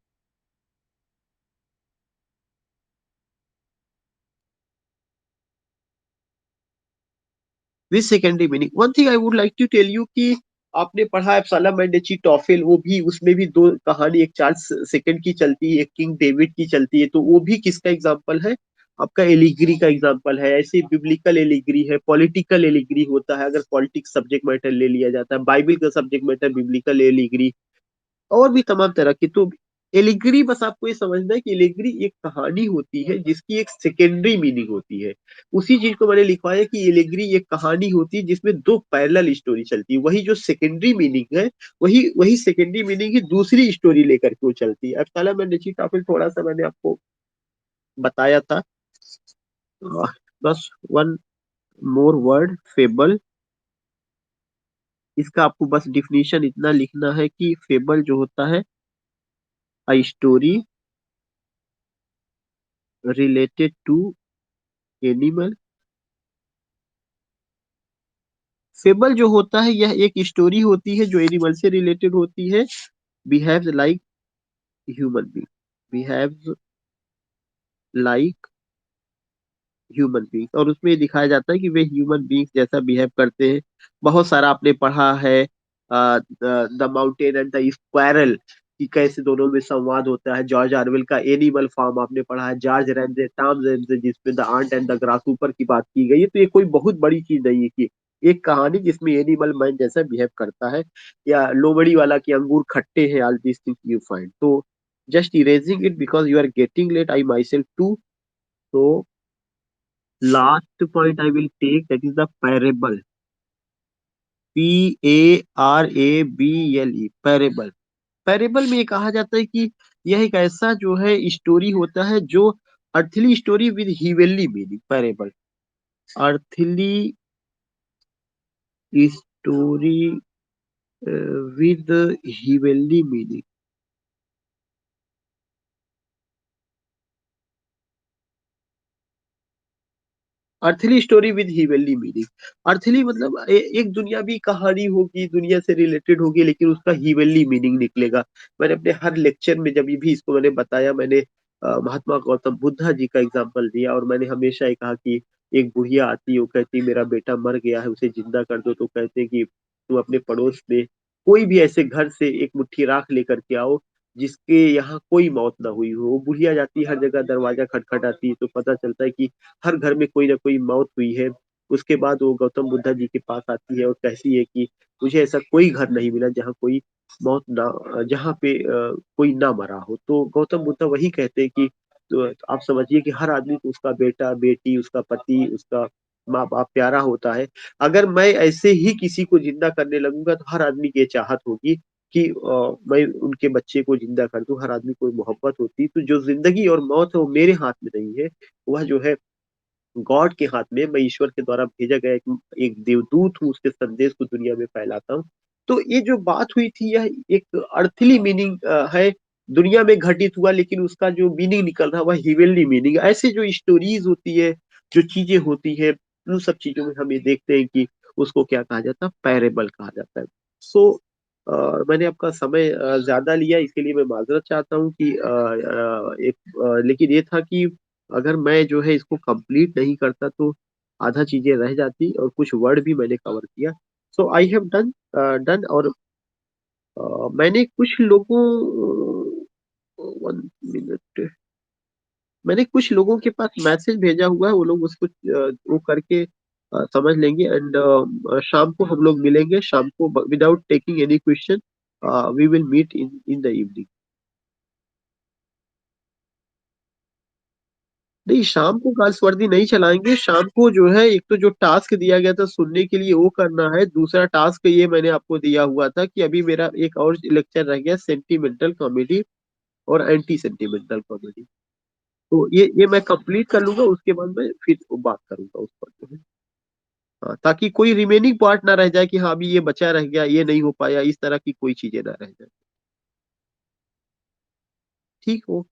A: with secondary meaning. One thing I would like to tell you कि आपने पढ़ा है साला मैंडेची टॉफेल, वो भी उसमें भी दो कहानी, एक चार्ल्स सेकंड की चलती है, एक किंग डेविड की चलती है, तो वो भी किसका एग्जाम्पल है, आपका एलिग्री का एग्जाम्पल है। ऐसे बिब्लिकल एलिग्री है, पॉलिटिकल एलिग्री होता है, अगर पॉलिटिक्स सब्जेक्ट मैटर ले लिया जाता है, बाइबल का सब्जेक्ट मैटर बिब्लिकल एलिग्री, और भी तमाम तरह की। तो एलिगरी, बस आपको ये समझना है कि एलिगरी एक कहानी होती है जिसकी एक सेकेंडरी मीनिंग होती है। उसी चीज को मैंने लिखवाया कि एलिगरी एक कहानी होती है जिसमें दो पैरेलल स्टोरी चलती है, वही जो सेकेंडरी मीनिंग है, वही वही सेकेंडरी मीनिंग की दूसरी स्टोरी लेकर के वो चलती है। अब साला मैं निची टॉपिक थोड़ा सा मैंने आपको बताया था। बस वन मोर वर्ड, फेबल। इसका आपको बस डिफिनीशन इतना लिखना है कि फेबल जो होता है, a story related to animal. Fable जो होता है यह एक स्टोरी होती है जो एनिमल से रिलेटेड होती है, behaves like human being, behaves like human beings, और उसमें ये दिखाया जाता है कि वे ह्यूमन बींग्स जैसा बिहेव करते हैं। बहुत सारा आपने पढ़ा है the mountain and the squirrel, कि कैसे दोनों में संवाद होता है। जॉर्ज ऑरवेल का एनिमल फार्म आपने पढ़ा है, जॉर्ज रैमजे टॉम रैमजे जिसमें the ant and the grasshopper की बात की गई है। तो ये कोई बहुत बड़ी चीज नहीं है कि एक कहानी जिसमें एनिमल मैन जैसा बिहेव करता है, या लोमड़ी वाला कि अंगूर खट्टे हैं, all this things you find. तो just erasing it because you are getting late, I myself too. तो last point I will take, that is the parable. PARABLE, parable. Parable में ये कहा जाता है कि यह एक ऐसा जो है स्टोरी होता है जो earthly story with heavenly meaning. Parable earthly story with heavenly meaning. Earthly story with heavenly meaning. Earthly मतलब एक दुनियावी कहानी होगी, दुनिया से रिलेटेड होगी, लेकिन उसका हिवेनली मीनिंग निकलेगा। मैंने अपने हर लेक्चर में जब भी इसको मैंने बताया, मैंने महात्मा गौतम बुद्धा जी का एग्जाम्पल दिया, और मैंने हमेशा ये कहा कि एक बुढ़िया आती है, वो कहती है मेरा बेटा मर गया है, उसे जिंदा कर दो। तो कहते हैं कि तुम अपने पड़ोस में कोई भी ऐसे घर से एक मुट्ठी राख लेकर के आओ जिसके यहाँ कोई मौत ना हुई हो। वो बुढ़िया जाती है, हर जगह दरवाजा खटखटाती है, तो पता चलता है कि हर घर में कोई ना कोई मौत हुई है। उसके बाद वो गौतम बुद्धा जी के पास आती है और कहती है कि मुझे ऐसा कोई घर नहीं मिला जहाँ कोई मौत ना, जहाँ पे कोई ना मरा हो। तो गौतम बुद्धा वही कहते हैं कि तो आप समझिए कि हर आदमी को उसका बेटा बेटी, उसका पति, उसका माँ बाप प्यारा होता है। अगर मैं ऐसे ही किसी को जिंदा करने लगूंगा तो हर आदमी की ये चाहत होगी कि मैं उनके बच्चे को जिंदा कर दूं। हर आदमी को मोहब्बत होती है। तो जो जिंदगी और मौत है वो मेरे हाथ में नहीं है, वह जो है गॉड के हाथ में। मैं ईश्वर के द्वारा भेजा गया एक देवदूत हूँ, उसके संदेश को दुनिया में फैलाता हूँ। तो ये जो बात हुई थी यह एक अर्थली मीनिंग है, दुनिया में घटित हुआ, लेकिन उसका जो मीनिंग निकल रहा है वह हिवेनली मीनिंग। ऐसे जो स्टोरीज होती है, जो चीजें होती है, उन सब चीजों में हम ये देखते हैं कि उसको क्या कहा जाता है, पैरेबल कहा जाता है। सो मैंने आपका समय ज्यादा लिया, इसके लिए मैं माजरत चाहता हूँ कि लेकिन ये था कि अगर मैं जो है इसको कंप्लीट नहीं करता तो आधा चीजें रह जाती, और कुछ वर्ड भी मैंने कवर किया। सो आई हैव डन डन। और मैंने कुछ लोगों, 1 मिनट, मैंने कुछ लोगों के पास मैसेज भेजा हुआ है, वो लोग उसको वो करके समझ लेंगे। एंड शाम को हम लोग मिलेंगे, शाम को without taking any question we will meet in in the evening. नहीं, शाम को गार्ल्स वर्दी नहीं चलाएंगे। शाम को जो है, एक तो जो टास्क दिया गया था सुनने के लिए वो करना है, दूसरा टास्क ये मैंने आपको दिया हुआ था कि अभी मेरा एक और लेक्चर रह गया, सेंटिमेंटल कॉमेडी और एंटी सेंटिमेंटल कॉमेडी। तो ये मैं कंप्लीट कर लूंगा, उसके बाद मैं फिर बात करूंगा उस पर जो है। हाँ, ताकि कोई रिमेनिंग पार्ट ना रह जाए कि हाँ अभी ये बचा रह गया, ये नहीं हो पाया, इस तरह की कोई चीजें ना रह जाए। ठीक हो।